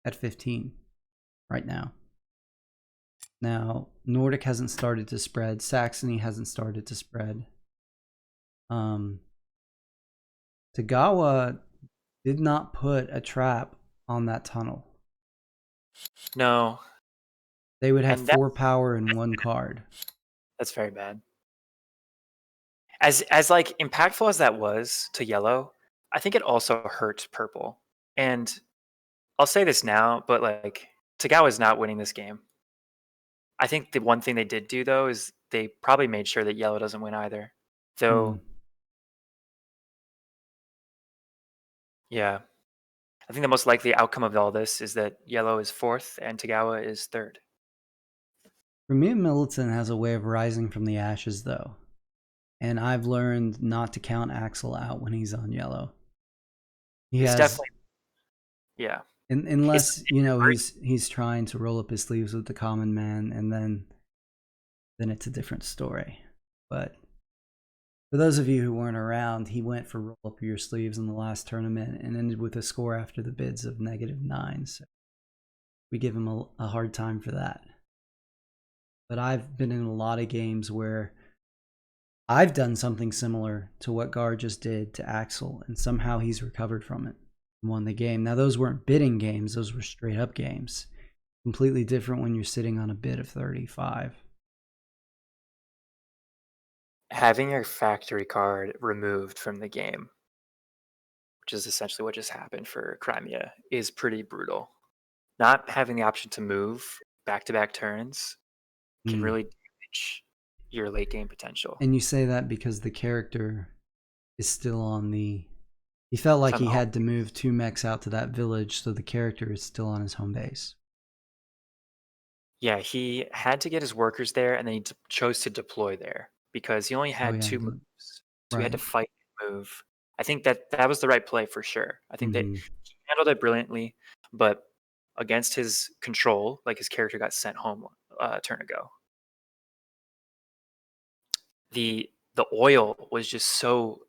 at 15 right now. Now, Nordic hasn't started to spread. Saxony hasn't started to spread. Tagawa did not put a trap on that tunnel. No. They would have 4 power and 1 card. That's very bad. As like impactful as that was to yellow, I think it also hurt purple. And I'll say this now, but like Tagawa is not winning this game. I think the one thing they did do though is they probably made sure that yellow doesn't win either. Though yeah. I think the most likely outcome of all this is that yellow is 4th and Tagawa is 3rd. Crimea Militant has a way of rising from the ashes though. And I've learned not to count Axel out when he's on yellow. He's definitely, yeah. Unless, you know, he's trying to roll up his sleeves with the common man, and then it's a different story. But for those of you who weren't around, he went for roll up your sleeves in the last tournament and ended with a score after the bids of -9. So we give him a hard time for that. But I've been in a lot of games where I've done something similar to what Gar just did to Axel, and somehow he's recovered from it and won the game. Now, those weren't bidding games. Those were straight up games. Completely different when you're sitting on a bid of 35. Having your factory card removed from the game, which is essentially what just happened for Crimea, is pretty brutal. Not having the option to move back-to-back turns can really damage your late game potential. And you say that because the character is still on the... He felt like he had to move 2 mechs out to that village, so the character is still on his home base. Yeah, he had to get his workers there, and then he chose to deploy there because he only had 2 moves. So he had to fight and move. I think that was the right play for sure. I think that he handled it brilliantly, but against his control, like his character got sent home a turn ago. The oil was just so...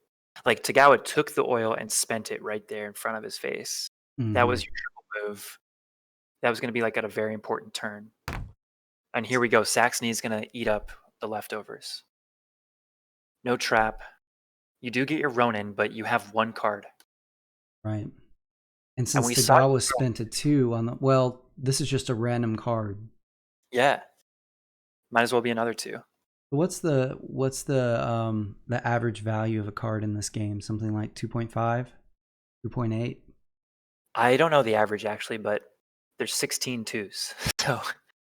Like, Tagawa took the oil and spent it right there in front of his face. That was your triple move. That was going to be like at a very important turn. And here we go. Saxony is going to eat up the leftovers. No trap. You do get your Ronin, but you have 1 card. Right. And since Tagawa spent a 2 on the... Well, this is just a random card. Yeah. Might as well be another 2. What's the average value of a card in this game? Something like 2.5, 2.8? I don't know the average actually, but there's 16 2s. So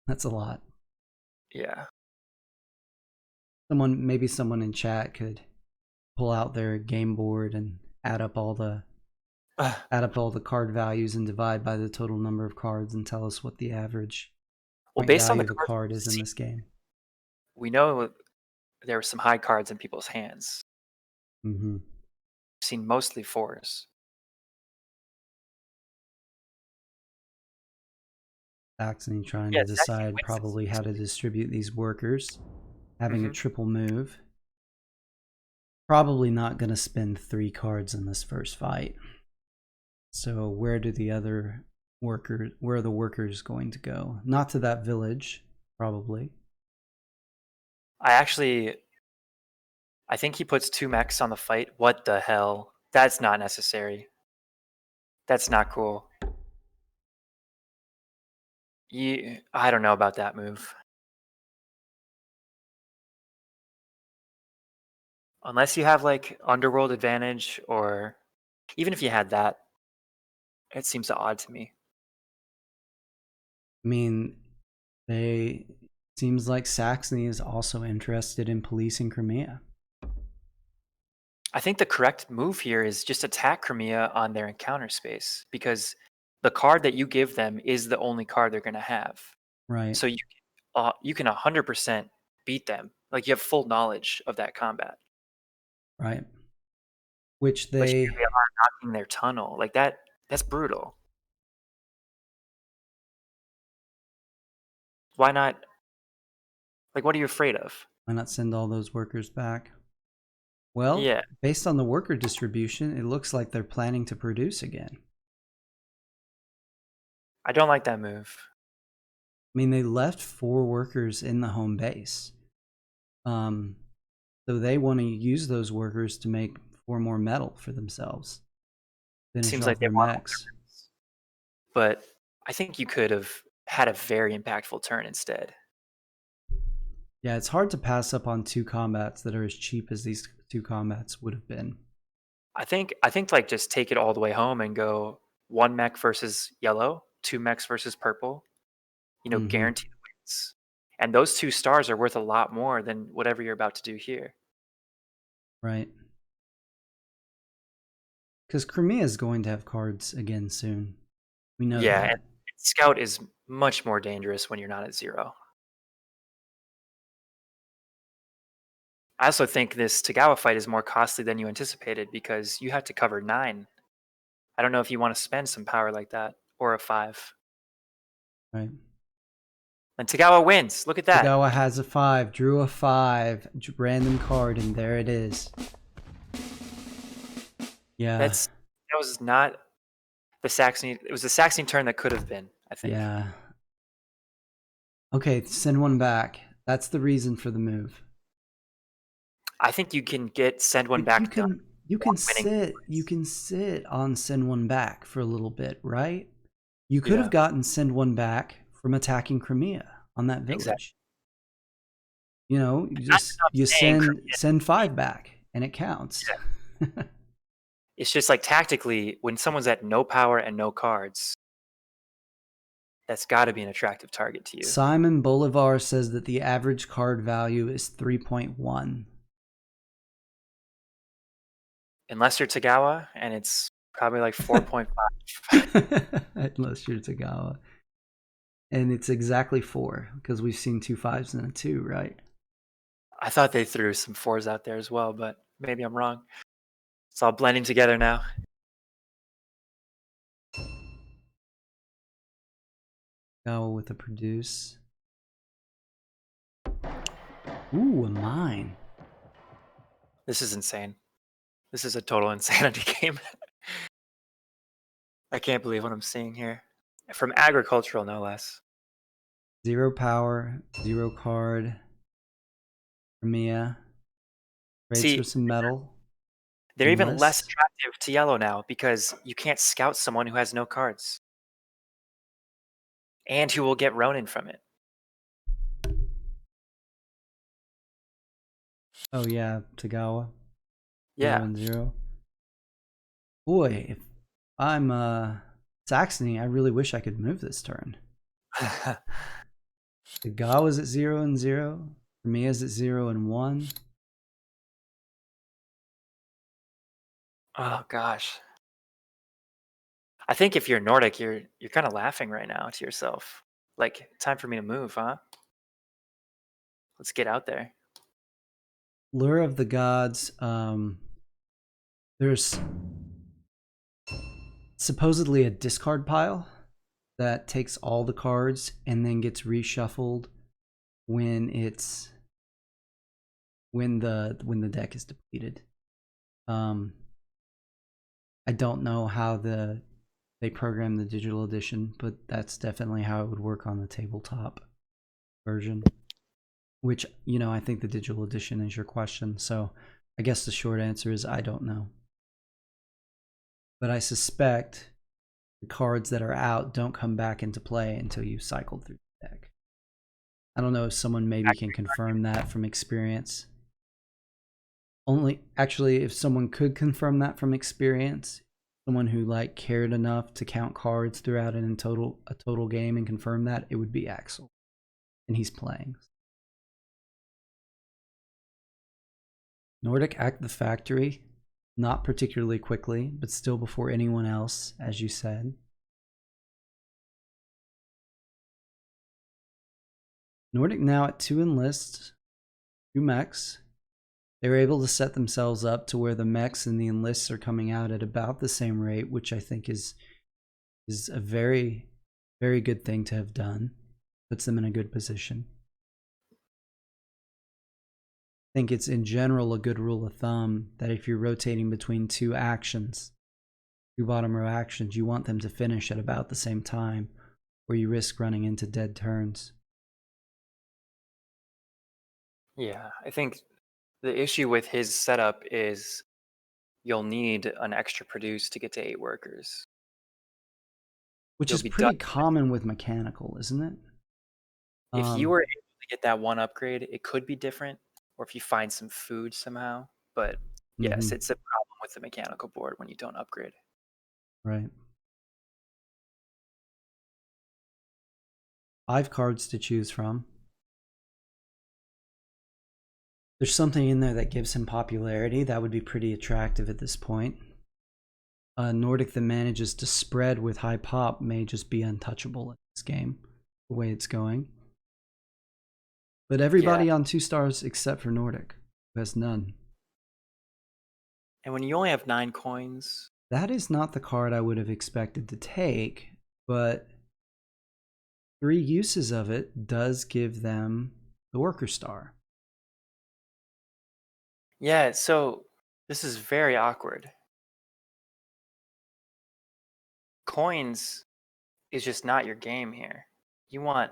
that's a lot. Yeah. Maybe someone in chat could pull out their game board and add up all the card values and divide by the total number of cards and tell us what the average based on the card is in this game. We know there were some high cards in people's hands. Mm-hmm. I've seen mostly 4s. Saxony trying to decide probably how to distribute these workers. Having a triple move. Probably not going to spend 3 cards in this first fight. So where are the workers going to go? Not to that village, probably. I think he puts 2 mechs on the fight. What the hell? That's not necessary. That's not cool. I don't know about that move. Unless you have like underworld advantage, or even if you had that, it seems odd to me. I mean, seems like Saxony is also interested in policing Crimea. I think the correct move here is just attack Crimea on their encounter space, because the card that you give them is the only card they're going to have. Right. So you can 100% beat them. Like, you have full knowledge of that combat. Right. Which But here they they are knocking their tunnel. Like, that's brutal. Why not? Like, what are you afraid of? why not send all those workers back? Well, Yeah, based on the worker distribution, it looks like they're planning to produce again. I don't like that move. I mean, they left 4 workers in the home base. So they want to use those workers to make 4 more metal for themselves. Finish Seems off like they their want, mechs. but I think you could have had a very impactful turn instead. Yeah, it's hard to pass up on 2 combats that are as cheap as these 2 combats would have been. I think like, just take it all the way home and go 1 mech versus yellow, 2 mechs versus purple. Guaranteed wins. And those 2 stars are worth a lot more than whatever you're about to do here. Right. Because Crimea is going to have cards again soon. We know Yeah, that. and Scout is much more dangerous when you're not at 0. I also think this Tagawa fight is more costly than you anticipated, because you have to cover 9. I don't know if you want to spend some power like that, or a 5. Right. And Tagawa wins. Look at that. Tagawa has a 5, drew a 5, random card, and there it is. Yeah. That was not the Saxony. It was the Saxony turn that could have been, I think. Yeah. Okay, send 1 back. That's the reason for the move. I think you can send 1 back. You can sit on send 1 back for a little bit, right? You could have gotten send 1 back from attacking Crimea on that village. Exactly. You send 5 back and it counts. Yeah. It's just like, tactically, when someone's at no power and no cards, that's got to be an attractive target to you. Simon Bolivar says that the average card value is 3.1. Unless you're Tagawa, and it's probably like 4.5. Unless you're Tagawa. And it's exactly 4, because we've seen 2 5s and a 2, right? I thought they threw some 4s out there as well, but maybe I'm wrong. It's all blending together now. Tagawa with a produce. Ooh, a mine. This is insane. This is a total insanity game. I can't believe what I'm seeing here. From Agricultural, no less. 0 power, 0 card. Crimea. Trades for some metal. They're even less attractive to yellow now, because you can't scout someone who has no cards. And who will get Ronin from it. Oh yeah, Tagawa. Yeah. 0-0. Boy, if I'm Saxony, I really wish I could move this turn. Tagawa's at 0-0. Crimea's at 0-1. Oh gosh. I think if you're Nordic, you're kind of laughing right now to yourself. Like, time for me to move, huh? Let's get out there. Lure of the Gods. There's supposedly a discard pile that takes all the cards and then gets reshuffled when the deck is depleted. I don't know how they program the digital edition, but that's definitely how it would work on the tabletop version. Which, I think the digital edition is your question, so I guess the short answer is I don't know. But I suspect the cards that are out don't come back into play until you cycle through the deck. I don't know if someone maybe can confirm that from experience. Actually, if someone could confirm that from experience, someone who cared enough to count cards throughout a total game and confirm that, it would be Axel, and he's playing. Nordic Act the Factory. Not particularly quickly, but still before anyone else, as you said. Nordic now at 2 enlists, 2 mechs. They were able to set themselves up to where the mechs and the enlists are coming out at about the same rate, which I think is a very, very good thing to have done. Puts them in a good position. I think it's in general a good rule of thumb that if you're rotating between 2 actions, 2 bottom row actions, you want them to finish at about the same time, or you risk running into dead turns. Yeah, I think the issue with his setup is you'll need an extra produce to get to 8 workers. Which You'll is be done. pretty common with mechanical, isn't it? If you were able to get that one upgrade, it could be different, or if you find some food somehow. But yes, it's a problem with the mechanical board when you don't upgrade. Right. 5 cards to choose from. There's something in there that gives him popularity. That would be pretty attractive at this point. Nordic that manages to spread with high pop may just be untouchable in this game, the way it's going. But everybody on 2 stars except for Nordic, who has none. And when you only have 9 coins... That is not the card I would have expected to take, but 3 uses of it does give them the worker star. Yeah, so this is very awkward. Coins is just not your game here. You want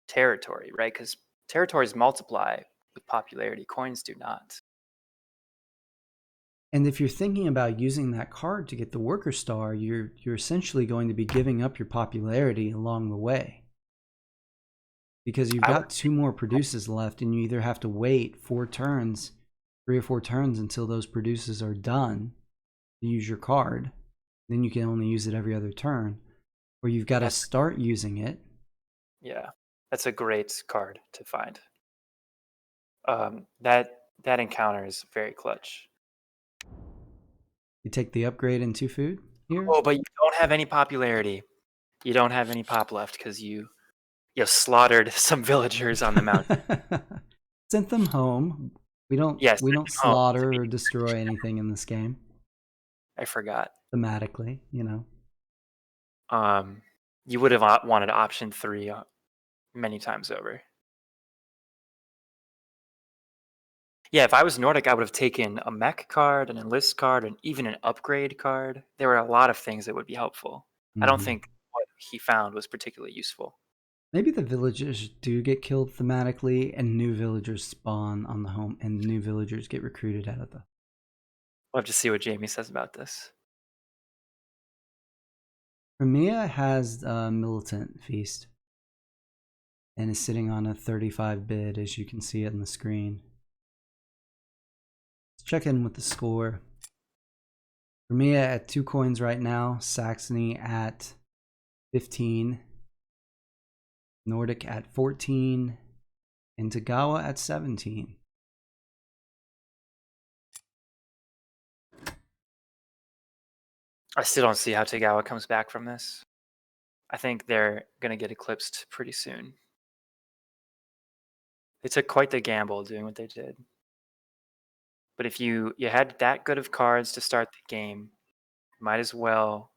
territory, right? Because territories multiply with popularity. Coins do not. And if you're thinking about using that card to get the worker star, you're essentially going to be giving up your popularity along the way. Because you've got 2 more produces left, and you either have to wait 4 turns, 3 or 4 turns until those produces are done to use your card. Then you can only use it every other turn. Or you've got to start using it. Yeah, that's a great card to find. That encounter is very clutch. You take the upgrade and 2 food here? Oh, but you don't have any popularity. You don't have any pop left because you slaughtered some villagers on the mountain. Sent them home. We don't slaughter or destroy anything in this game. I forgot. Thematically, you know. You would have wanted option 3 many times over. Yeah, if I was Nordic, I would have taken a mech card, an enlist card, and even an upgrade card. There were a lot of things that would be helpful. I don't think what he found was particularly useful. Maybe the villagers do get killed thematically, and new villagers spawn on the home, and new villagers get recruited out of the... We'll have to see what Jamie says about this. Crimea has Militant Feast, and is sitting on a 35 bid, as you can see it on the screen. Let's check in with the score. Crimea at 2 coins right now, Saxony at 15, Nordic at 14, and Tagawa at 17. I still don't see how Tagawa comes back from this. I think they're going to get eclipsed pretty soon. They took quite the gamble doing what they did. But if you had that good of cards to start the game, might as well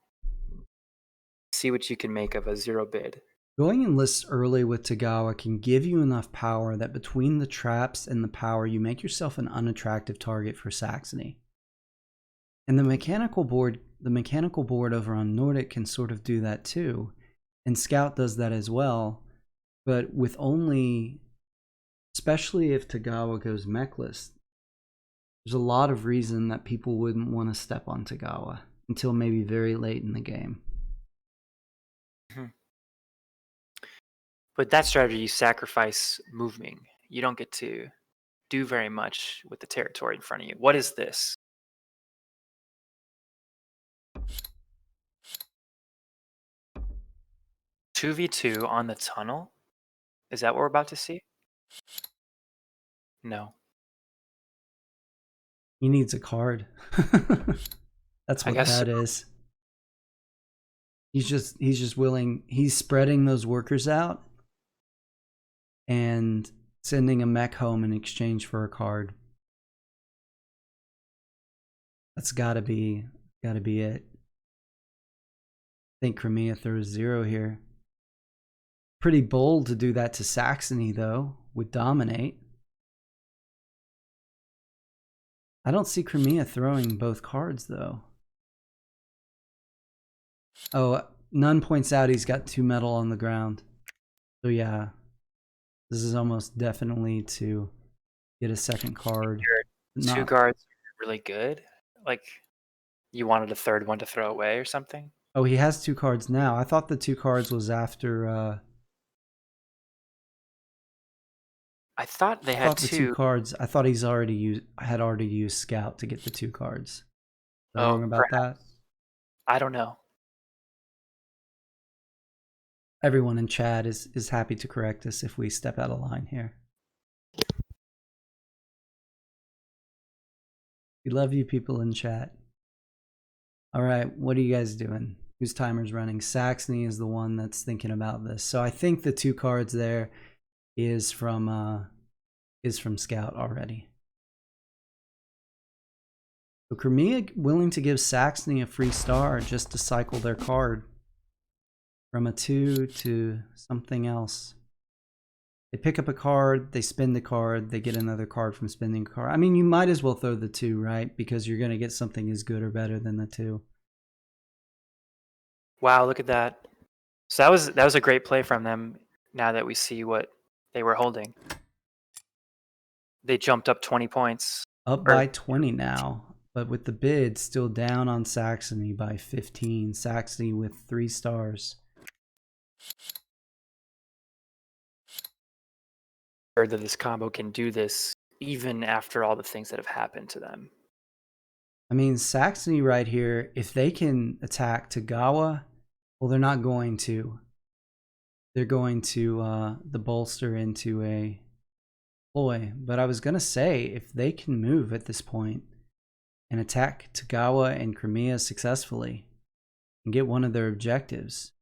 see what you can make of a 0 bid. Going in lists early with Tagawa can give you enough power that between the traps and the power, you make yourself an unattractive target for Saxony. And the mechanical board over on Nordic can sort of do that too. And Scout does that as well. But with only, especially if Tagawa goes mechless, there's a lot of reason that people wouldn't want to step on Tagawa until maybe very late in the game. But that strategy, you sacrifice moving. You don't get to do very much with the territory in front of you. What is this? "2v2 on the tunnel"? Is that what we're about to see? No. He needs a card. That's I what guess so. that is. He's just willing. He's spreading those workers out and sending a mech home in exchange for a card. That's gotta be it. I think Crimea throws 0 here. Pretty bold to do that to Saxony though, with dominate. I don't see Crimea throwing both cards though. Oh, None points out he's got 2 metal on the ground. So yeah, this is almost definitely to get a second card. Your 2 cards are really good. Like, you wanted a third one to throw away or something? Oh, he has 2 cards now. I thought the 2 cards was after. I thought they I had thought the 2 2. cards. I thought had already used Scout to get the 2 cards. Am I wrong about that? I don't know. Everyone in chat is happy to correct us if we step out of line here. We love you people in chat. All right, what are you guys doing? Whose timer's running? Saxony is the one that's thinking about this. So I think the 2 cards there is from Scout already. So Crimea willing to give Saxony a free star just to cycle their card from a 2 to something else. They pick up a card, they spin the card, they get another card from spinning a card. I mean, you might as well throw the 2, right? Because you're going to get something as good or better than the 2. Wow, look at that. So that was a great play from them now that we see what they were holding. They jumped up 20 points. Up by 20 now, but with the bid still down on Saxony by 15. Saxony with 3 stars. Heard that this combo can do this even after all the things that have happened to them. I mean, Saxony right here, if they can attack Tagawa, well, they're not going to. They're going to the bolster into a ploy. But I was going to say, if they can move at this point and attack Tagawa and Crimea successfully and get one of their objectives,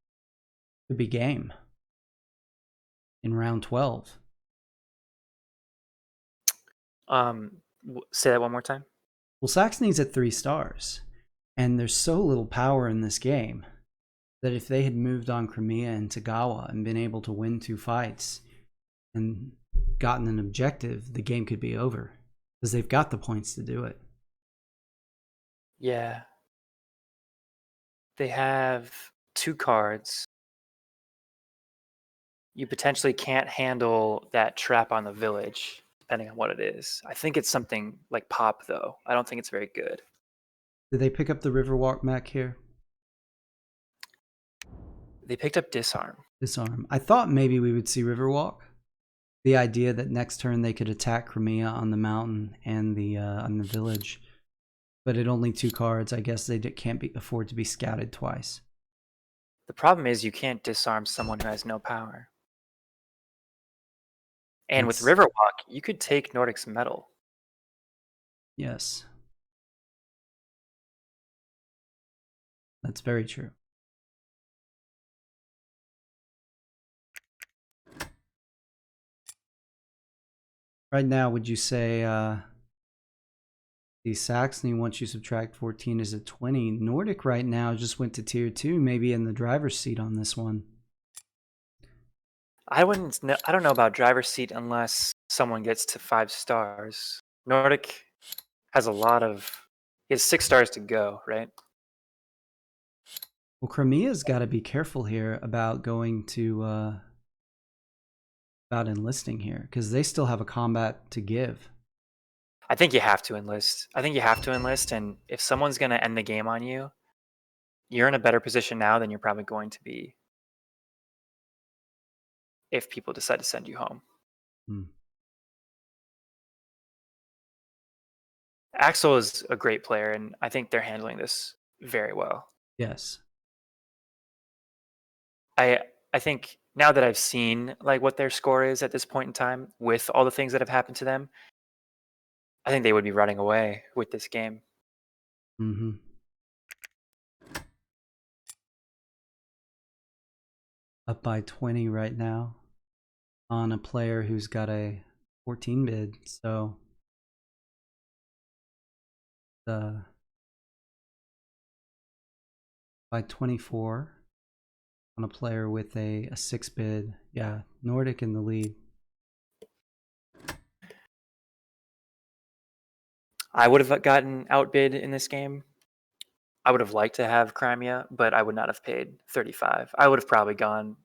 it could be game in round 12. Say that one more time. Well, Saxony's at 3 stars, and there's so little power in this game that if they had moved on Crimea and Tagawa and been able to win 2 fights and gotten an objective, the game could be over because they've got the points to do it. Yeah. They have 2 cards. You potentially can't handle that trap on the village, depending on what it is. I think it's something like Pop, though. I don't think it's very good. Did they pick up the Riverwalk mech here? They picked up Disarm. Disarm. I thought maybe we would see Riverwalk. The idea that next turn they could attack Crimea on the mountain and on the village. But at only 2 cards, I guess they can't afford to be scouted twice. The problem is you can't disarm someone who has no power. And with Riverwalk, you could take Nordic's metal. Yes. That's very true. Right now, would you say the Saxony, once you subtract 14, is at 20? Nordic right now just went to tier 2, maybe in the driver's seat on this one. I don't know about driver's seat unless someone gets to 5 stars. Nordic has he has 6 stars to go, right? Well, Crimea's got to be careful here about going to about enlisting here because they still have a combat to give. I think you have to enlist. And if someone's going to end the game on you, you're in a better position now than you're probably going to be if people decide to send you home. Axel is a great player, and I think they're handling this very well. Yes. I think now that I've seen like what their score is at this point in time with all the things that have happened to them, I think they would be running away with this game. Mm-hmm. Up by 20 right now on a player who's got a 14 bid, so by 24 on a player with a 6 bid. Yeah, Nordic in the lead. I would have gotten outbid in this game. I would have liked to have Crimea, but I would not have paid 35. I would have probably gone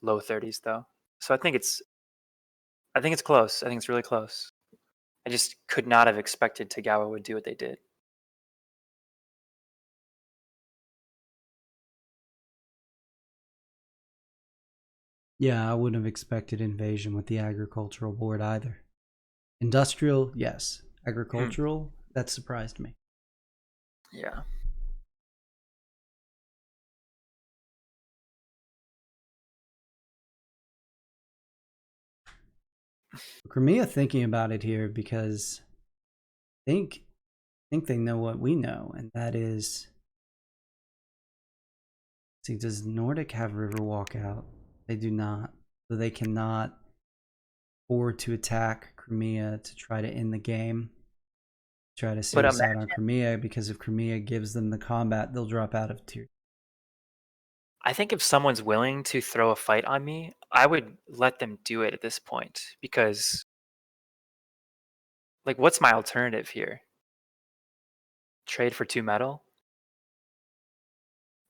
low 30s though. So I think it's close. I think it's really close. I just could not have expected Tagawa would do what they did. Yeah, I wouldn't have expected invasion with the agricultural board either. Industrial, yes. Agricultural, that surprised me. Yeah. Crimea thinking about it here because I think they know what we know, and that is, see, does Nordic have Riverwalk out? They do not. So they cannot afford to attack Crimea to try to end the game. Try to see us out on Crimea, because if Crimea gives them the combat, they'll drop out of tier. I think if someone's willing to throw a fight on me, I would let them do it at this point, because like, what's my alternative here? Trade for 2 metal?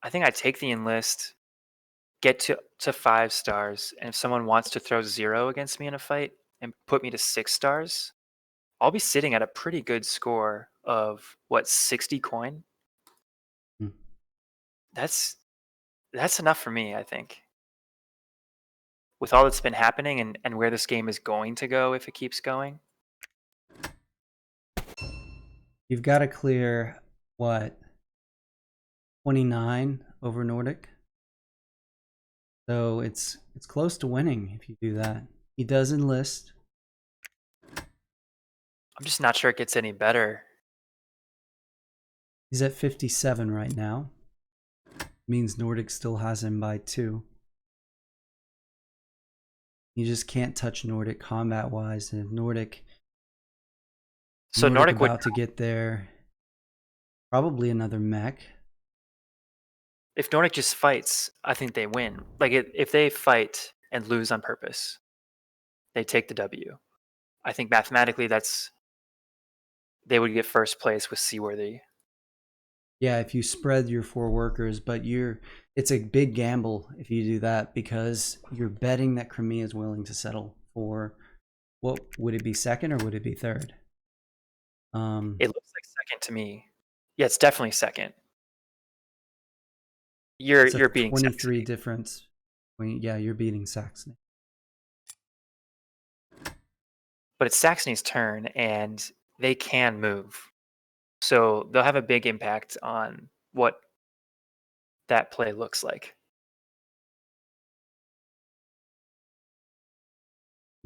I think I take the enlist, get to 5 stars, and if someone wants to throw 0 against me in a fight and put me to 6 stars, I'll be sitting at a pretty good score of, what, 60 coin? That's enough for me, I think. With all that's been happening and where this game is going to go if it keeps going. You've got to clear, what, 29 over Nordic? So it's close to winning if you do that. He does enlist. I'm just not sure it gets any better. He's at 57 right now. Means Nordic still has him by 2. You just can't touch Nordic combat wise, and if Nordic Nordic about to get there, probably another mech. If Nordic just fights, I think they win. Like, if they fight and lose on purpose, they take the W. I think mathematically they would get first place with Seaworthy. Yeah, if you spread your 4 workers, but it's a big gamble if you do that, because you're betting that Crimea is willing to settle for, what would it be, second or would it be third? It looks like second to me. Yeah, it's definitely second. You're beating 23 Saxony. difference. Yeah, you're beating Saxony. But it's Saxony's turn, and they can move. So they'll have a big impact on what that play looks like.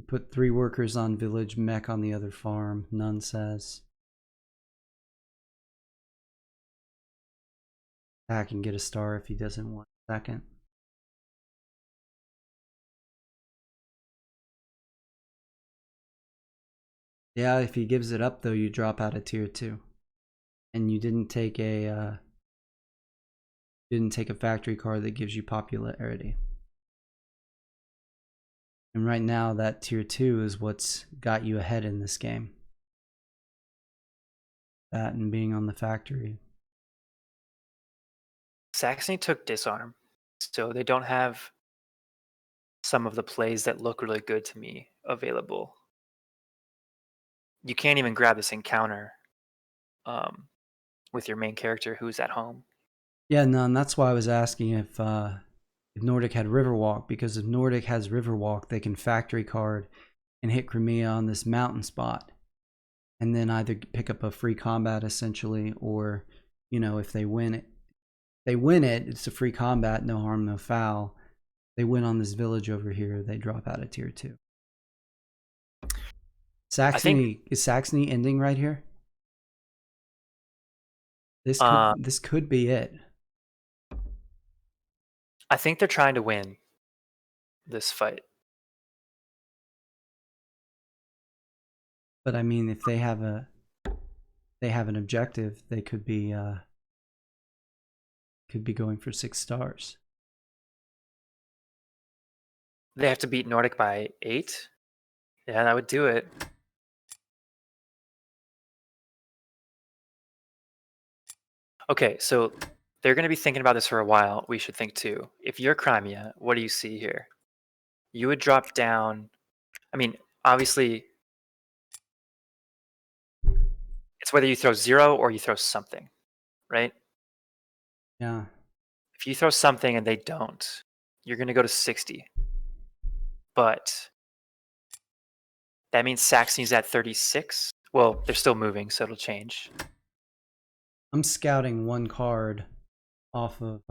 Put 3 workers on village, mech on the other farm, none says. I can get a star if he doesn't want second. Yeah, if he gives it up though, you drop out of tier 2. And you didn't take a factory card that gives you popularity. And right now that tier 2 is what's got you ahead in this game. That and being on the factory. Saxony took disarm, so they don't have some of the plays that look really good to me available. You can't even grab this encounter with your main character who's at home. Yeah, no, and that's why I was asking if Nordic had Riverwalk, because if Nordic has Riverwalk, they can factory card and hit Crimea on this mountain spot, and then either pick up a free combat essentially, or, you know, if they win it, it's a free combat, no harm, no foul. They win on this village over here, they drop out of tier 2. I think Is Saxony ending right here? uh, This could be it. I think they're trying to win this fight. But I mean, if they have an objective, they could be going for 6 stars. They have to beat Nordic by 8. Yeah, that would do it. Okay, so they're going to be thinking about this for a while. We should think too. If you're Crimea, what do you see here? You would drop down. I mean, obviously, it's whether you throw 0 or you throw something, right? Yeah. If you throw something and they don't, you're going to go to 60. But that means Saxony's at 36. Well, they're still moving, so it'll change. I'm scouting 1 card off of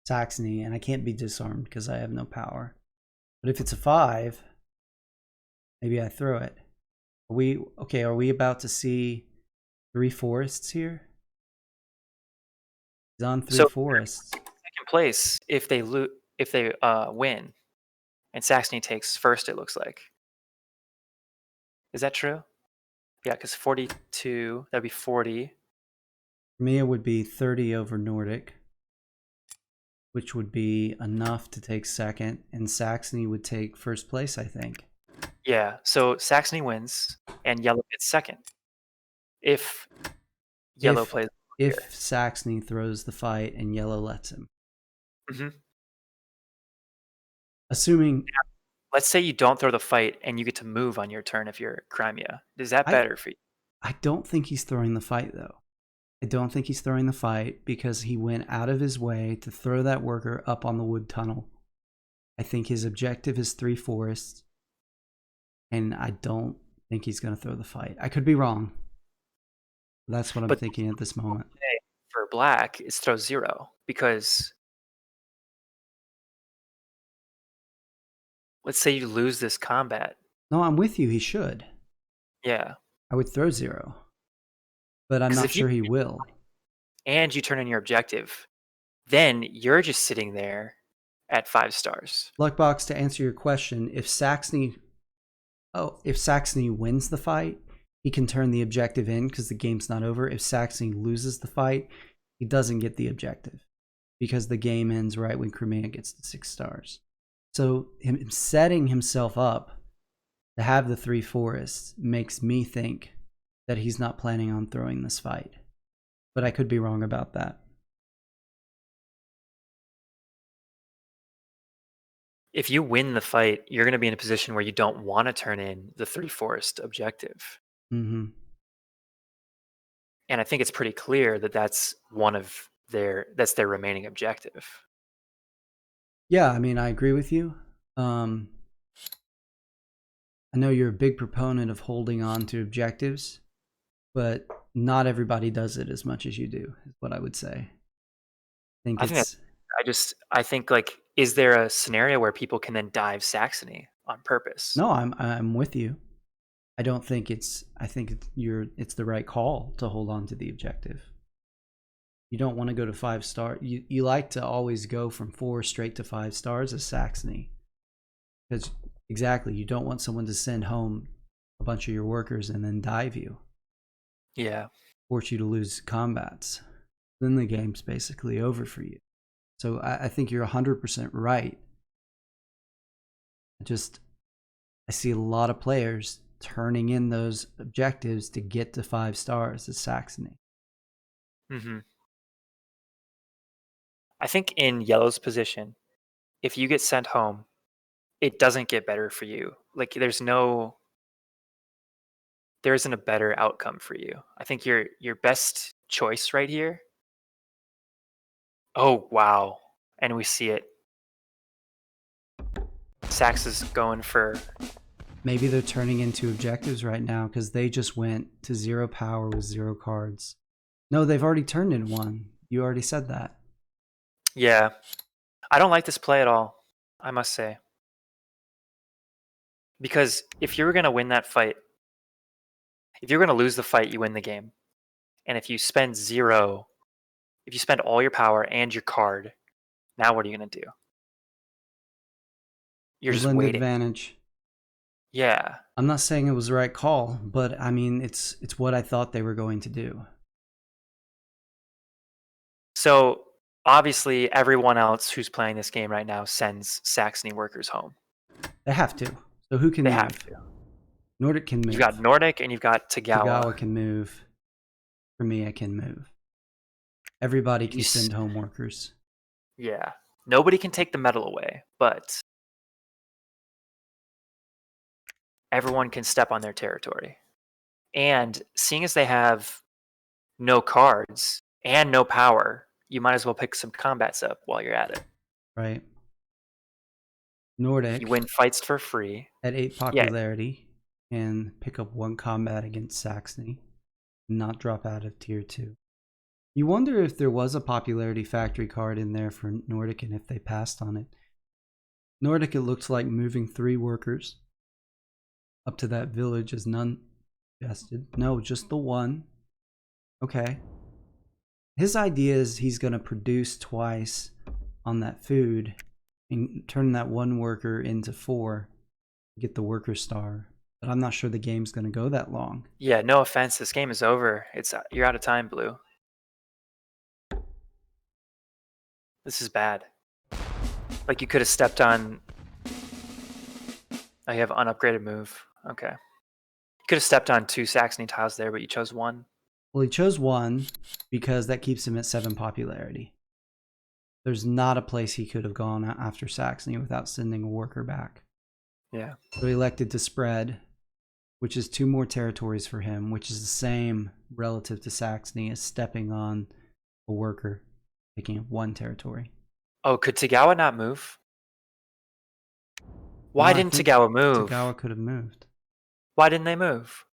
Saxony, and I can't be disarmed because I have no power. But if it's a 5, maybe I throw it. Are we about to see 3 forests here? He's on 3 forests. Second place if they win, and Saxony takes first. It looks like. Is that true? Yeah, because 42, that'd be 40. For me, it would be 30 over Nordic, which would be enough to take second, and Saxony would take first place, I think. Yeah, so Saxony wins, and yellow gets second. If yellow plays. If Saxony throws the fight and yellow lets him. Mm-hmm. Assuming. Let's say you don't throw the fight and you get to move on your turn if you're Crimea. Is that better for you? I don't think he's throwing the fight, though. I don't think he's throwing the fight because he went out of his way to throw that worker up on the wood tunnel. I think his objective is 3 forests, and I don't think he's going to throw the fight. I could be wrong. That's what I'm thinking at this moment. For black, it's throw 0 because let's say you lose this combat. No, I'm with you. He should. Yeah. I would throw 0, but I'm not sure he will. And you turn in your objective, then you're just sitting there at 5 stars. Luckbox, to answer your question, if Saxony wins the fight, he can turn the objective in because the game's not over. If Saxony loses the fight, he doesn't get the objective because the game ends right when Crimea gets to 6 stars. So him setting himself up to have the 3 forests makes me think that he's not planning on throwing this fight. But I could be wrong about that. If you win the fight, you're going to be in a position where you don't want to turn in the 3 forest objective. Mm-hmm. And I think it's pretty clear that that's their remaining objective. Yeah, I mean, I agree with you. I know you're a big proponent of holding on to objectives, but not everybody does it as much as you do, is what I would say. I think like, is there a scenario where people can then dive Saxony on purpose? No, I'm with you. I think it's the right call to hold on to the objective. You don't want to go to 5 star. You like to always go from 4 straight to 5 stars as Saxony. Because exactly, you don't want someone to send home a bunch of your workers and then dive you. Yeah. Force you to lose combats. Then the game's basically over for you. So I think you're 100% right. I see a lot of players turning in those objectives to get to 5 stars as Saxony. Mm-hmm. I think in yellow's position, if you get sent home, it doesn't get better for you. Like there isn't a better outcome for you. I think your best choice right here. Oh wow. And we see it. Sax is going for. Maybe they're turning into objectives right now because they just went to 0 power with 0 cards. No, they've already turned in 1. You already said that. Yeah. I don't like this play at all, I must say. Because if you were going to win that fight, if you're going to lose the fight, you win the game. And if you spend all your power and your card, now what are you going to do? You're just Woodland waiting. advantage. Yeah. I'm not saying it was the right call, but I mean, it's what I thought they were going to do. So obviously, everyone else who's playing this game right now sends Saxony workers home. They have to. So who can They move? have to. Nordic can move. You've got Nordic and you've got Tagawa. Tagawa can move. Cremia can move. Everybody can You send home workers. Yeah. Nobody can take the metal away, but everyone can step on their territory. And seeing as they have no cards and no power, you might as well pick some combats up while you're at it. Right. Nordic. You win fights for free. At 8 popularity, and pick up 1 combat against Saxony, and not drop out of tier 2. You wonder if there was a popularity factory card in there for Nordic and if they passed on it. Nordic, it looked like moving 3 workers up to that village is none suggested. No, just the 1. Okay. His idea is he's going to produce twice on that food and turn that 1 worker into 4, get the worker star. But I'm not sure the game's going to go that long. Yeah, no offense, this game is over. You're out of time, Blue. This is bad. Like, you could have stepped on... Oh, you have unupgraded move. Okay. You could have stepped on 2 Saxony tiles there, but you chose 1. Well, he chose 1 because that keeps him at 7 popularity. There's not a place he could have gone after Saxony without sending a worker back. Yeah. So he elected to spread, which is 2 more territories for him, which is the same relative to Saxony as stepping on a worker, picking up 1 territory. Oh, could Tagawa not move? Why didn't Tagawa move? Tagawa could have moved. Why didn't they move?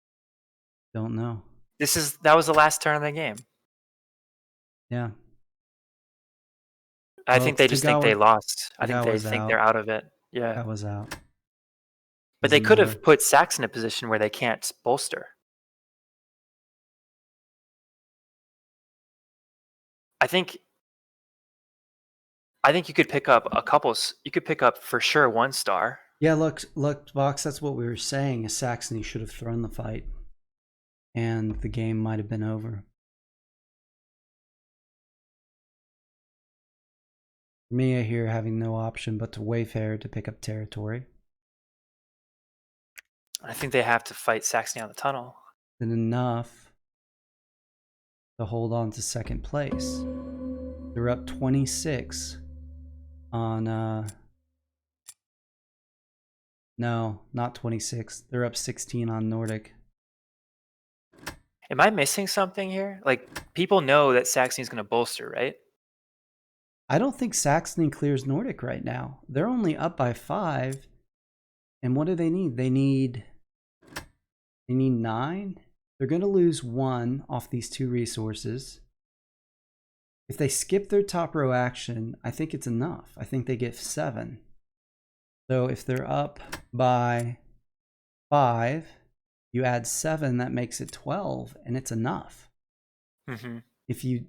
Don't know. That was the last turn of the game. Yeah. I think they just think they lost. I think they think they're out of it. Yeah. That was out. But they could have put Sax in a position where they can't bolster. I think you could pick up you could pick up for sure 1 star. Yeah, look, Vox, that's what we were saying, is Saxony should have thrown the fight. And the game might have been over. Mia here having no option but to Wayfarer to pick up territory. I think they have to fight Saxony on the tunnel. Then enough to hold on to 2nd place. They're up 26 on no, not 26. They're up 16 on Nordic. Am I missing something here? Like, people know that Saxony's going to bolster, right? I don't think Saxony clears Nordic right now. They're only up by 5. And what do they need? They need 9. They're going to lose 1 off these 2 resources. If they skip their top row action, I think it's enough. I think they get 7. So if they're up by 5, you add 7, that makes it 12, and it's enough. Mm-hmm. If you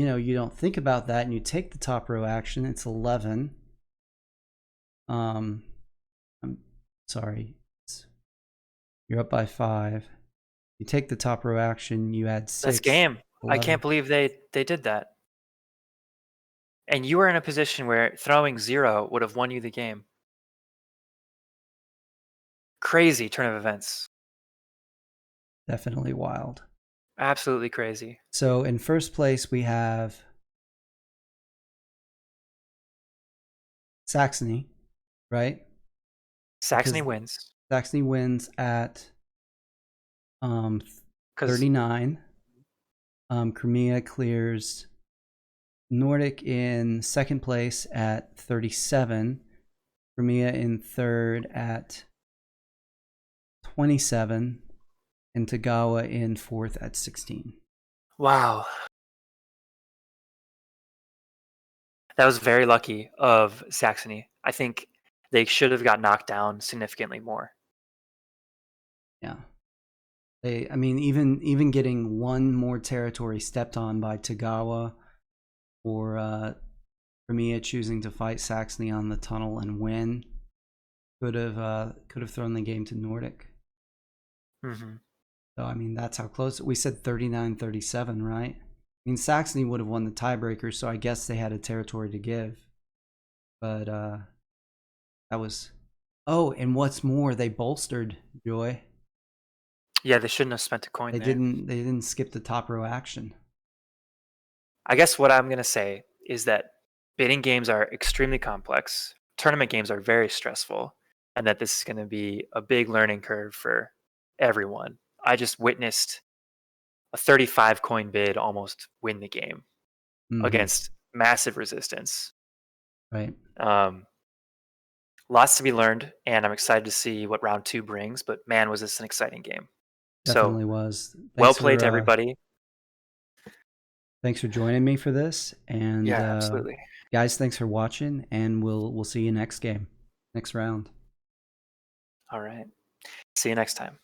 know, you don't think about that and you take the top row action, it's 11. I'm sorry. You're up by 5. You take the top row action, you add 6. That's game. 11. I can't believe they did that. And you were in a position where throwing 0 would have won you the game. Crazy turn of events. Definitely wild. Absolutely crazy. So in first place we have Saxony, right? Saxony wins. Saxony wins at 39. Crimea clears Nordic in 2nd place at 37. Crimea in 3rd at 27. And Tagawa in 4th at 16. Wow. That was very lucky of Saxony. I think they should have got knocked down significantly more. Yeah. I mean, even getting one more territory stepped on by Tagawa, or Crimea choosing to fight Saxony on the tunnel and win, could have thrown the game to Nordic. Mm-hmm. So I mean, that's how close. We said 39-37, right? I mean, Saxony would have won the tiebreaker, so I guess they had a territory to give. But that was. Oh, and what's more, they bolstered, Joy. Yeah, they shouldn't have spent a coin They there. didn't skip the top row action. I guess what I'm gonna say is that bidding games are extremely complex. Tournament games are very stressful, and that this is going to be a big learning curve for everyone. I just witnessed a 35 coin bid almost win the game against massive resistance. Right. Lots to be learned, and I'm excited to see what round 2 brings. But man, was this an exciting game! Definitely was. Well played to everybody. Thanks for joining me for this, and yeah, absolutely, guys. Thanks for watching, and we'll see you next game, next round. All right, see you next time.